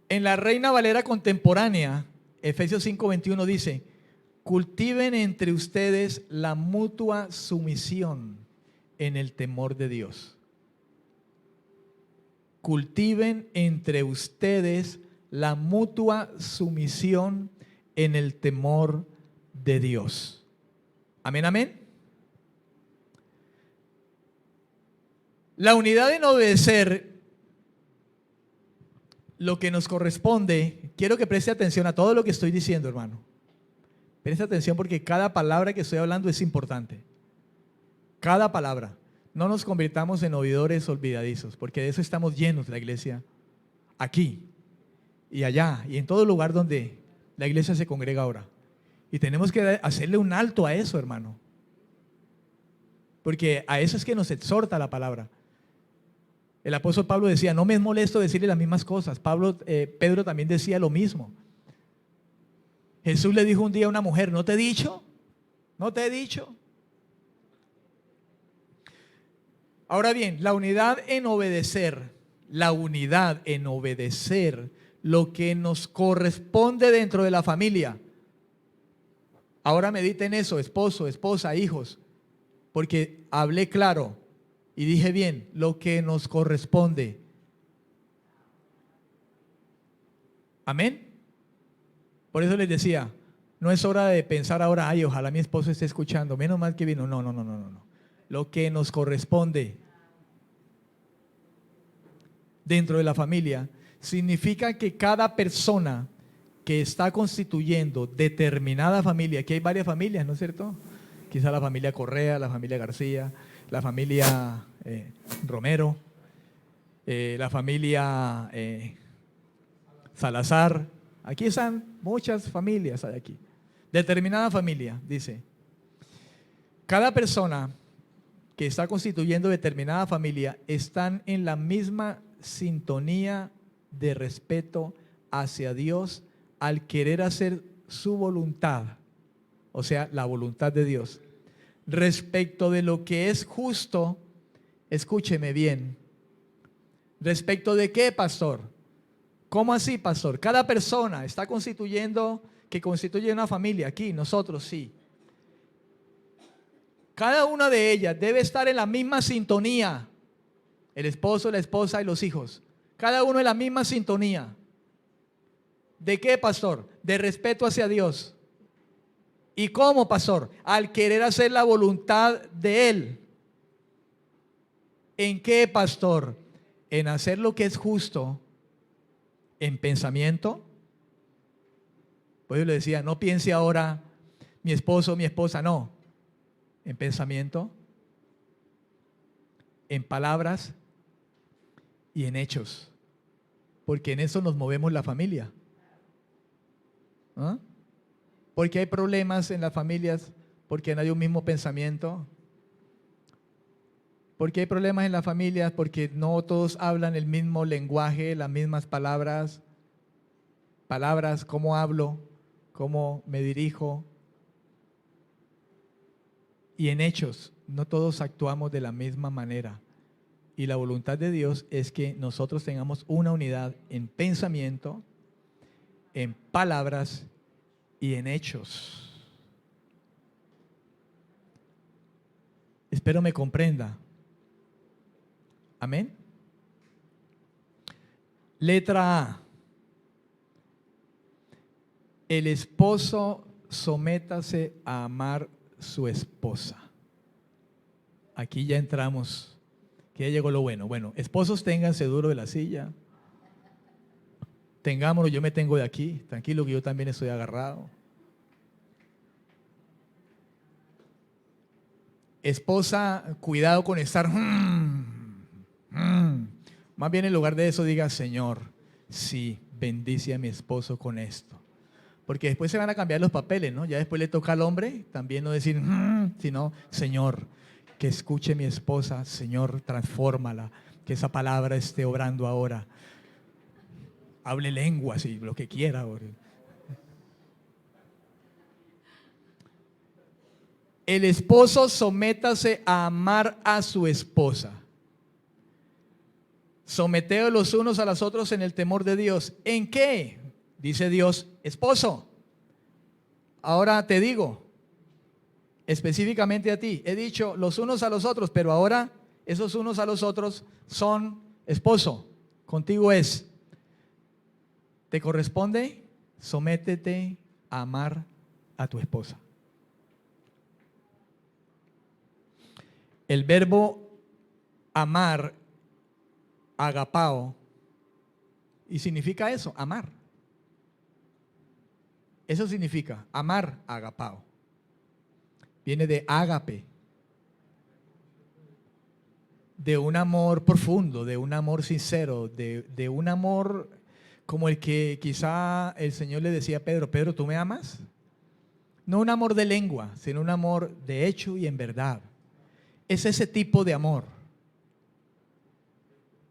En la Reina Valera contemporánea, Efesios 5:21 dice, cultiven entre ustedes la mutua sumisión en el temor de Dios. Cultiven entre ustedes la mutua sumisión en el temor de Dios. Amén, amén. La unidad en obedecer lo que nos corresponde. Quiero que preste atención a todo lo que estoy diciendo, hermano. Preste atención porque cada palabra que estoy hablando es importante. Cada palabra. No nos convirtamos en oidores olvidadizos, porque de eso estamos llenos la iglesia, aquí y allá y en todo lugar donde la iglesia se congrega ahora. Y tenemos que hacerle un alto a eso, hermano, porque a eso es que nos exhorta la palabra. El apóstol Pablo decía, no me es molesto decirle las mismas cosas. Pedro también decía lo mismo. Jesús le dijo un día a una mujer, ¿no te he dicho? ¿No te he dicho? Ahora bien, la unidad en obedecer lo que nos corresponde dentro de la familia. Ahora mediten eso, esposo, esposa, hijos, porque hablé claro y dije bien, lo que nos corresponde. Amén. Por eso les decía, no es hora de pensar ahora, ay, ojalá mi esposo esté escuchando, menos mal que vino. No. Lo que nos corresponde dentro de la familia significa que cada persona que está constituyendo determinada familia, aquí hay varias familias, ¿no es cierto? Quizá la familia Correa, la familia García, la familia Romero, la familia Salazar. Aquí están muchas familias, hay aquí. Determinada familia, dice. Cada persona que está constituyendo determinada familia están en la misma sintonía de respeto hacia Dios al querer hacer su voluntad, o sea, la voluntad de Dios. Respecto de lo que es justo, escúcheme bien. ¿Respecto de qué, pastor? ¿Cómo así, pastor? Cada persona está que constituye una familia, aquí, nosotros sí. Cada una de ellas debe estar en la misma sintonía. El esposo, la esposa y los hijos. Cada uno en la misma sintonía. ¿De qué, pastor? De respeto hacia Dios. ¿Y cómo, pastor? Al querer hacer la voluntad de Él. ¿En qué, pastor? En hacer lo que es justo. En pensamiento. Pues yo le decía, no piense ahora mi esposo, mi esposa, no. En pensamiento, en palabras y en hechos. Porque en eso nos movemos la familia. ¿Ah? Porque hay problemas en las familias, porque no hay un mismo pensamiento. Porque hay problemas en las familias, porque no todos hablan el mismo lenguaje, las mismas palabras. Palabras, ¿cómo hablo? cómo me dirijo. Y en hechos, no todos actuamos de la misma manera. Y la voluntad de Dios es que nosotros tengamos una unidad en pensamiento, en palabras y en hechos. Espero me comprenda. Amén. Letra A. El esposo sométase a amar su esposa. Aquí ya entramos, que ya llegó lo bueno. Bueno, esposos, ténganse duro de la silla. Tengámoslo, yo me tengo de aquí. Tranquilo que yo también estoy agarrado. Esposa, cuidado con estar. Más bien en lugar de eso diga, Señor, sí, bendice a mi esposo con esto. Porque después se van a cambiar los papeles, ¿no? Ya después le toca al hombre también no decir, sino, Señor, que escuche mi esposa, Señor, transfórmala, que esa palabra esté obrando ahora. Hable lenguas y lo que quiera. El esposo sométase a amar a su esposa. Someteos los unos a los otros en el temor de Dios. ¿En qué? Dice Dios, esposo. Ahora te digo, específicamente a ti, he dicho los unos a los otros, pero ahora esos unos a los otros son esposo. Contigo es, te corresponde, sométete a amar a tu esposa. El verbo amar, agapao, y significa eso, amar. Eso significa amar, agapao. Viene de ágape, de un amor profundo, de un amor sincero, de un amor como el que quizá el Señor le decía a Pedro, Pedro, ¿tú me amas? No un amor de lengua, sino un amor de hecho y en verdad. Es ese tipo de amor.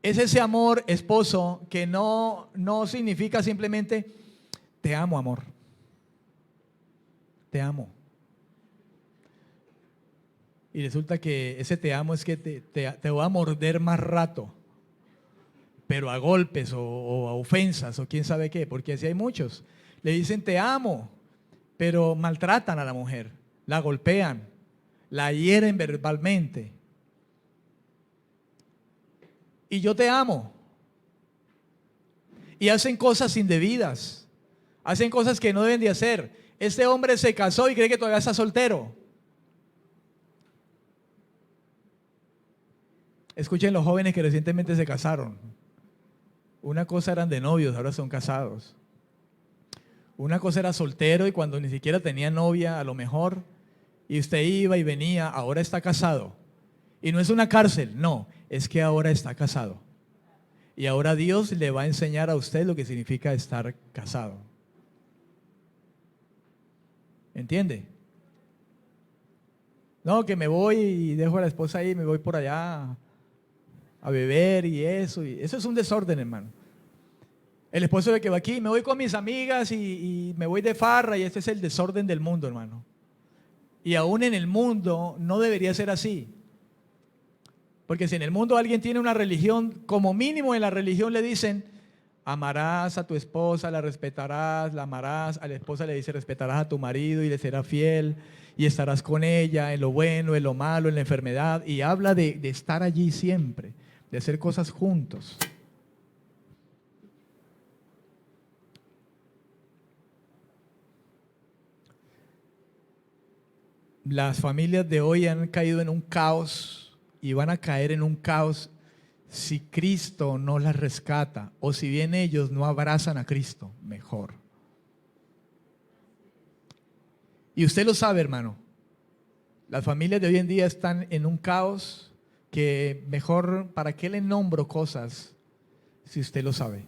Es ese amor, esposo, que no significa simplemente te amo, amor. Te amo. Y resulta que ese te amo es que te voy a morder más rato, pero a golpes o a ofensas o quién sabe qué, porque así hay muchos. Le dicen te amo, pero maltratan a la mujer, la golpean, la hieren verbalmente. Y yo te amo. Y hacen cosas indebidas, hacen cosas que no deben de hacer. Este hombre se casó y cree que todavía está soltero. Escuchen los jóvenes que recientemente se casaron. Una cosa eran de novios, ahora son casados. Una cosa era soltero y cuando ni siquiera tenía novia, a lo mejor, y usted iba y venía, ahora está casado. Y no es una cárcel, no, es que ahora está casado. Y ahora Dios le va a enseñar a usted lo que significa estar casado. ¿Entiende? No, que me voy y dejo a la esposa ahí, me voy por allá a beber y eso es un desorden, hermano. El esposo de que va aquí, me voy con mis amigas y me voy de farra y este es el desorden del mundo, hermano. Y aún en el mundo no debería ser así. Porque si en el mundo alguien tiene una religión, como mínimo en la religión le dicen, amarás a tu esposa, la respetarás, la amarás, a la esposa le dice, respetarás a tu marido y le serás fiel y estarás con ella en lo bueno, en lo malo, en la enfermedad. Y habla de estar allí siempre, de hacer cosas juntos. Las familias de hoy han caído en un caos y van a caer en un caos si Cristo no las rescata o si bien ellos no abrazan a Cristo, mejor. Y usted lo sabe, hermano. Las familias de hoy en día están en un caos que mejor, ¿para qué le nombro cosas si usted lo sabe?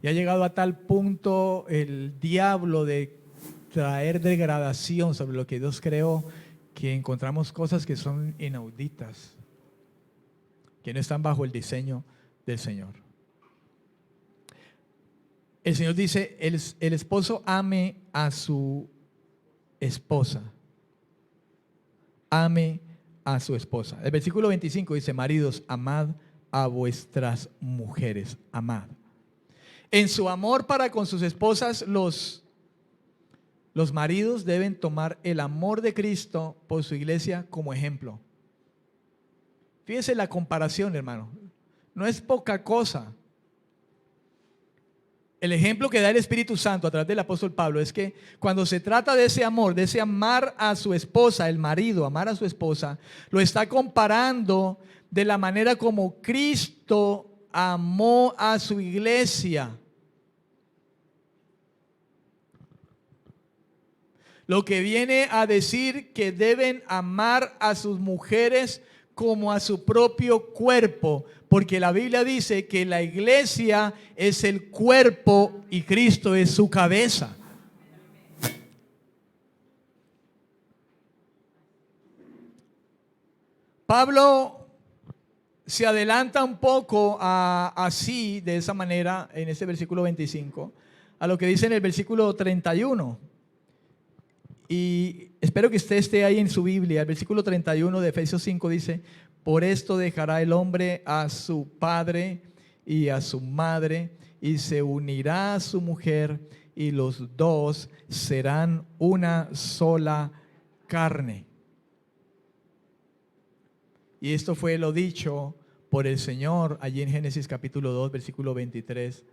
Y ha llegado a tal punto el diablo de traer degradación sobre lo que Dios creó, que encontramos cosas que son inauditas, que no están bajo el diseño del Señor. El Señor dice, el esposo ame a su esposa. Ame a su esposa. El versículo 25 dice, maridos, amad a vuestras mujeres, amad. En su amor para con sus esposas, los maridos deben tomar el amor de Cristo por su iglesia como ejemplo. Fíjense la comparación, hermano. No es poca cosa. El ejemplo que da el Espíritu Santo a través del apóstol Pablo es que cuando se trata de ese amor, de ese amar a su esposa, el marido amar a su esposa, lo está comparando de la manera como Cristo amó a su iglesia. Lo que viene a decir que deben amar a sus mujeres como a su propio cuerpo, porque la Biblia dice que la iglesia es el cuerpo y Cristo es su cabeza. Pablo se adelanta un poco así, de esa manera, en este versículo 25, a lo que dice en el versículo 31. Y espero que usted esté ahí en su Biblia. El versículo 31 de Efesios 5 dice, por esto dejará el hombre a su padre y a su madre y se unirá a su mujer y los dos serán una sola carne. Y esto fue lo dicho por el Señor allí en Génesis capítulo 2, versículo 23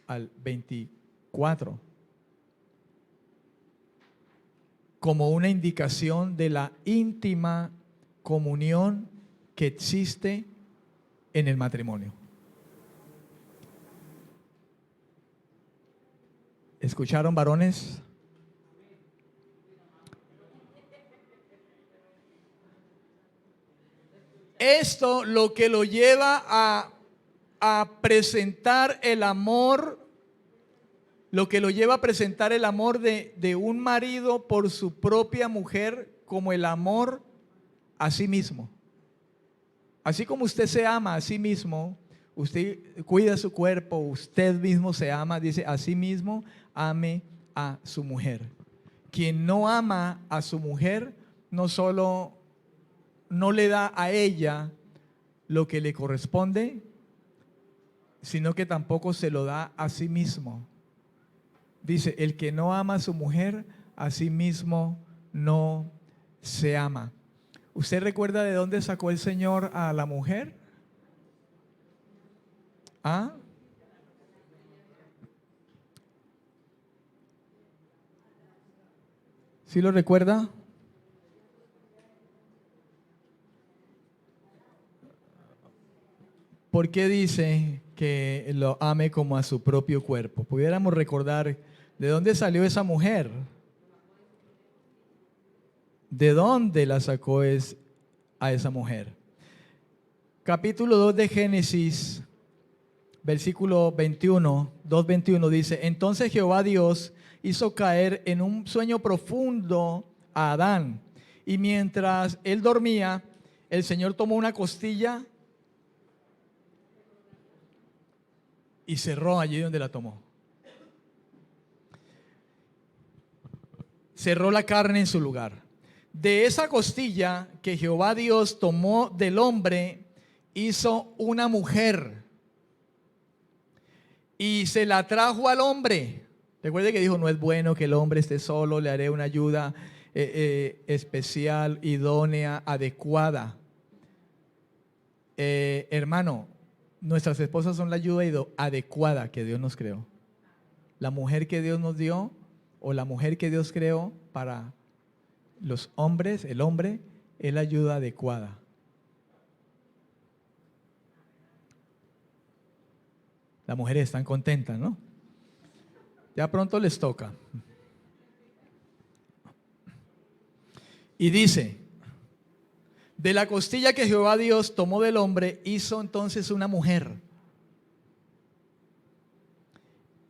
al 24. Como una indicación de la íntima comunión que existe en el matrimonio. ¿Escucharon, varones? Esto lo que lo lleva a presentar el amor, lo que lo lleva a presentar el amor de un marido por su propia mujer como el amor a sí mismo. Así como usted se ama a sí mismo, usted cuida su cuerpo, usted mismo se ama, dice, a sí mismo ame a su mujer. Quien no ama a su mujer, no solo no le da a ella lo que le corresponde, sino que tampoco se lo da a sí mismo. Dice, el que no ama a su mujer, a sí mismo no se ama. ¿Usted recuerda de dónde sacó el Señor a la mujer? ¿Ah? ¿Sí lo recuerda? ¿Por qué dice que lo ame como a su propio cuerpo? Pudiéramos recordar de dónde salió esa mujer. ¿De dónde la sacó a esa mujer? Capítulo 2 de Génesis, versículo 21, 2:21 dice, entonces Jehová Dios hizo caer en un sueño profundo a Adán, y mientras él dormía, el Señor tomó una costilla y cerró allí donde la tomó. Cerró la carne en su lugar. De esa costilla que Jehová Dios tomó del hombre, hizo una mujer y se la trajo al hombre. Recuerde que dijo, no es bueno que el hombre esté solo, le haré una ayuda especial, idónea, adecuada. Hermano, nuestras esposas son la ayuda adecuada que Dios nos creó. La mujer que Dios nos dio, o la mujer que Dios creó para los hombres, el hombre, es la ayuda adecuada. Las mujeres están contentas, ¿no? Ya pronto les toca. Y dice, de la costilla que Jehová Dios tomó del hombre, hizo entonces una mujer.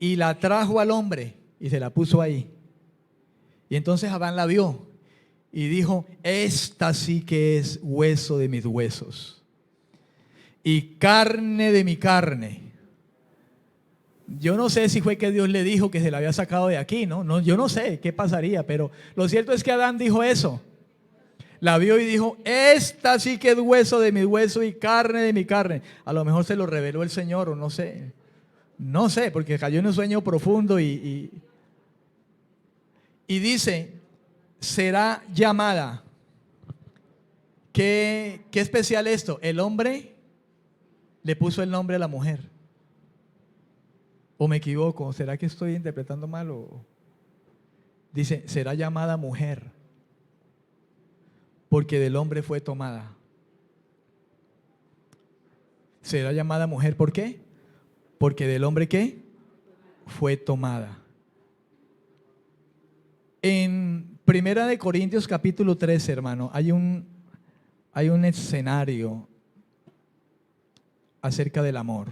Y la trajo al hombre y se la puso ahí. Y entonces Adán la vio y dijo, esta sí que es hueso de mis huesos y carne de mi carne. Yo no sé si fue que Dios le dijo que se la había sacado de aquí, ¿no? No, yo no sé qué pasaría, pero lo cierto es que Adán dijo eso. La vio y dijo, esta sí que es hueso de mi hueso y carne de mi carne. A lo mejor se lo reveló el Señor o no sé. No sé, porque cayó en un sueño profundo y dice, será llamada. ¿Qué especial esto? El hombre le puso el nombre a la mujer. ¿O me equivoco? ¿Será que estoy interpretando mal? Dice, será llamada mujer, porque del hombre fue tomada. Será llamada mujer, ¿por qué? Porque del hombre, ¿qué? Fue tomada. En Primera de Corintios capítulo 13, hermano, hay un escenario acerca del amor.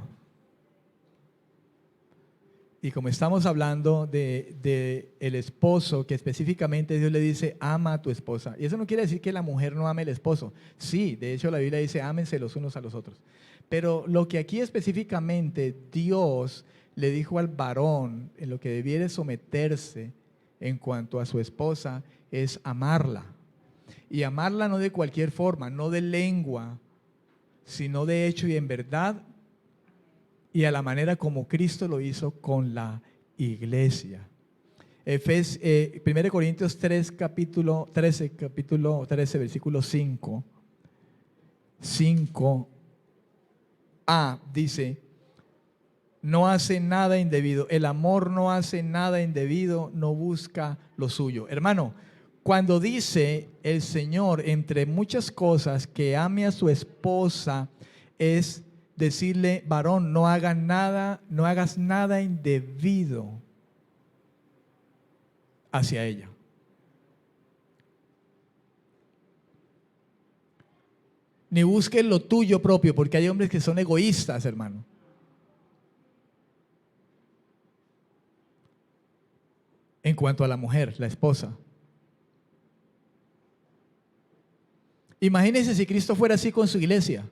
Y como estamos hablando de el esposo, que específicamente Dios le dice, ama a tu esposa. Y eso no quiere decir que la mujer no ame al esposo. Sí, de hecho la Biblia dice, ámense los unos a los otros. Pero lo que aquí específicamente Dios le dijo al varón, en lo que debiera someterse en cuanto a su esposa, es amarla. Y amarla no de cualquier forma, no de lengua, sino de hecho y en verdad, y a la manera como Cristo lo hizo con la iglesia. 1 Corintios 3, capítulo 13, versículo 5. 5a dice, no hace nada indebido. El amor no hace nada indebido, no busca lo suyo. Hermano, cuando dice el Señor, entre muchas cosas, que ame a su esposa, es decirle, varón, no hagas nada indebido hacia ella. Ni busques lo tuyo propio, porque hay hombres que son egoístas, hermano. En cuanto a la mujer, la esposa. Imagínense si Cristo fuera así con su iglesia.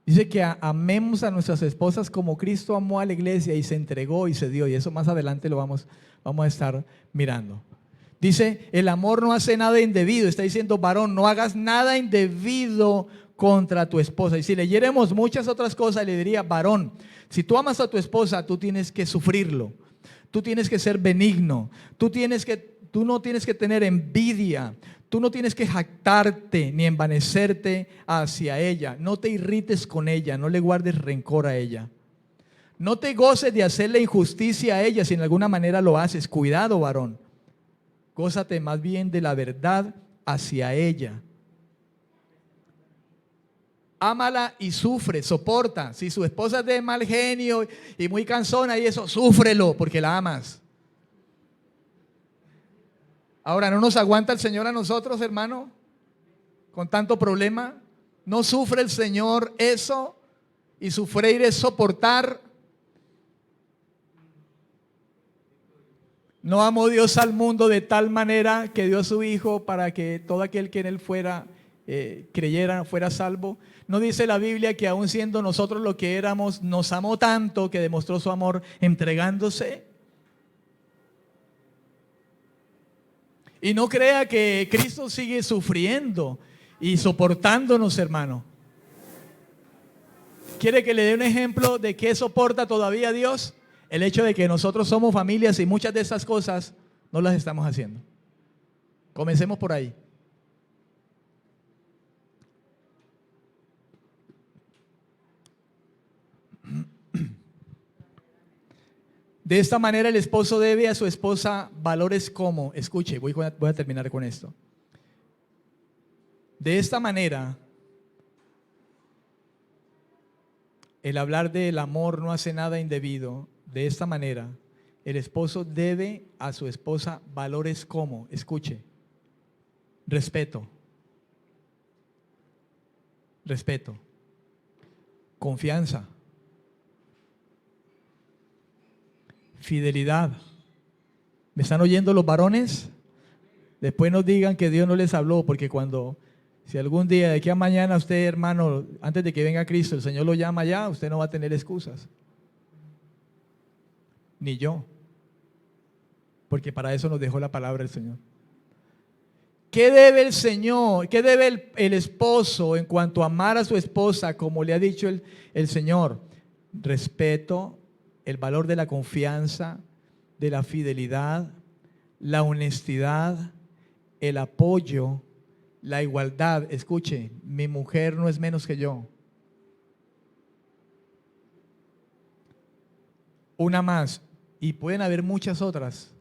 Dice que amemos a nuestras esposas como Cristo amó a la iglesia y se entregó y se dio. Y eso más adelante lo vamos a estar mirando. Dice, el amor no hace nada indebido. Está diciendo, varón, no hagas nada indebido contra tu esposa. Y si leyéramos muchas otras cosas, le diría, varón, si tú amas a tu esposa, tú tienes que sufrirlo. Tú tienes que ser benigno. Tú no tienes que tener envidia. Tú no tienes que jactarte ni envanecerte hacia ella. No te irrites con ella. No le guardes rencor a ella. No te goces de hacerle injusticia a ella si en alguna manera lo haces. Cuidado, varón. Gózate más bien de la verdad hacia ella. Ámala y sufre, soporta. Si su esposa es de mal genio y muy cansona y eso, súfrelo porque la amas. Ahora, ¿no nos aguanta el Señor a nosotros, hermano? Con tanto problema. ¿No sufre el Señor eso? Y sufrir es soportar. ¿No amó Dios al mundo de tal manera que dio a su Hijo para que todo aquel que en Él fuera, creyera, fuera salvo? ¿No dice la Biblia que aun siendo nosotros lo que éramos, nos amó tanto que demostró su amor entregándose? Y no crea que Cristo sigue sufriendo y soportándonos, hermano. ¿Quiere que le dé un ejemplo de qué soporta todavía Dios? El hecho de que nosotros somos familias y muchas de esas cosas no las estamos haciendo. Comencemos por ahí. De esta manera el esposo debe a su esposa valores como, escuche, voy a terminar con esto. De esta manera, el hablar del amor no hace nada indebido. De esta manera, el esposo debe a su esposa valores como, escuche, respeto, confianza, fidelidad. ¿Me están oyendo los varones? Después nos digan que Dios no les habló, porque cuando Si algún día, de aquí a mañana usted, hermano, antes de que venga Cristo, el Señor lo llama ya, usted no va a tener excusas. Ni yo. Porque para eso nos dejó la palabra del Señor. ¿Qué debe el Señor, qué debe el esposo en cuanto a amar a su esposa, como le ha dicho el Señor? Respeto, el valor de la confianza, de la fidelidad, la honestidad, el apoyo, la igualdad. Escuche, mi mujer no es menos que yo. Una más, y pueden haber muchas otras.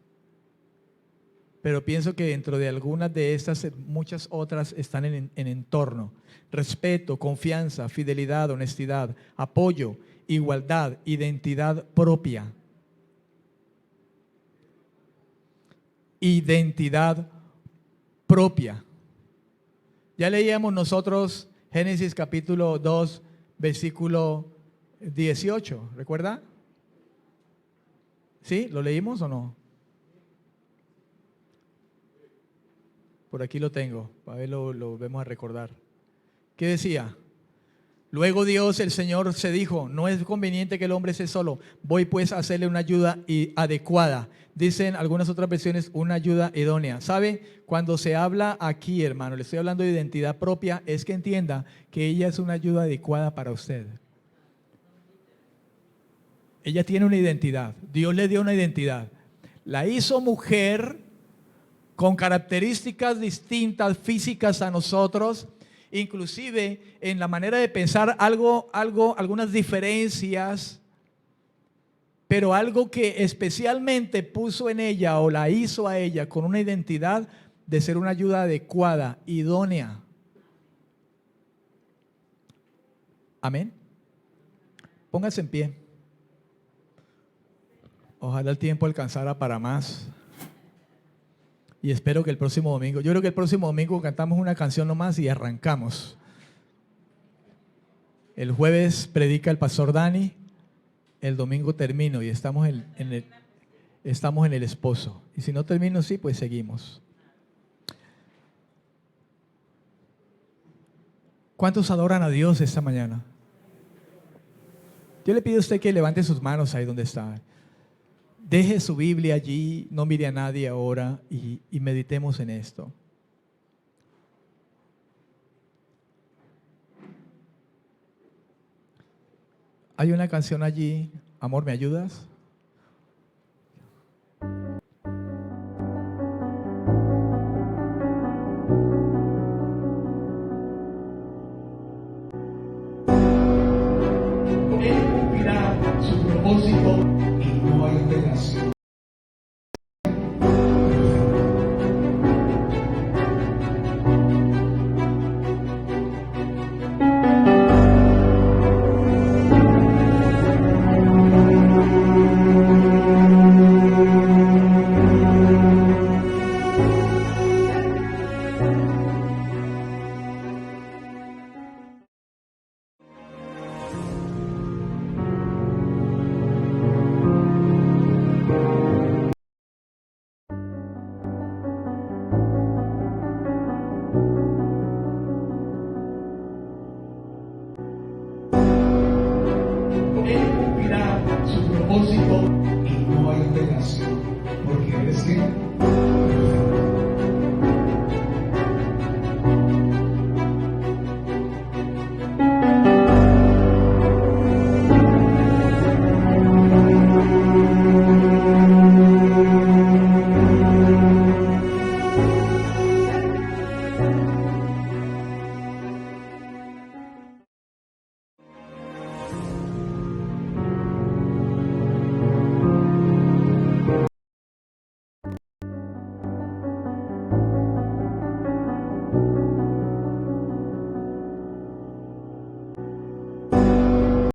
Pero pienso que dentro de algunas de estas, muchas otras están en entorno. Respeto, confianza, fidelidad, honestidad, apoyo, igualdad, identidad propia. Identidad propia. Ya leíamos nosotros Génesis capítulo 2, versículo 18, ¿recuerda? ¿Sí? ¿Lo leímos o no? Por aquí lo tengo, a ver, lo vamos a recordar. ¿Qué decía? Luego Dios, el Señor, se dijo, no es conveniente que el hombre esté solo, voy pues a hacerle una ayuda adecuada. Dicen algunas otras versiones, una ayuda idónea. ¿Sabe? Cuando se habla aquí, hermano, le estoy hablando de identidad propia, es que entienda que ella es una ayuda adecuada para usted. Ella tiene una identidad, Dios le dio una identidad. La hizo mujer con características distintas, físicas a nosotros, inclusive en la manera de pensar algunas diferencias, pero algo que especialmente puso en ella o la hizo a ella con una identidad de ser una ayuda adecuada, idónea. Amén. Póngase en pie. Ojalá el tiempo alcanzara para más. Y espero que el próximo domingo, yo creo que el próximo domingo cantamos una canción nomás y arrancamos. El jueves predica el pastor Dani, el domingo termino y estamos en el esposo. Y si no termino, sí, pues seguimos. ¿Cuántos adoran a Dios esta mañana? Yo le pido a usted que levante sus manos ahí donde está. Deje su Biblia allí, no mire a nadie ahora y meditemos en esto. Hay una canción allí, Amor, ¿me ayudas? Él cumplirá su propósito y no hay relación. Él cumplirá su propósito y no hay relación, porque eres que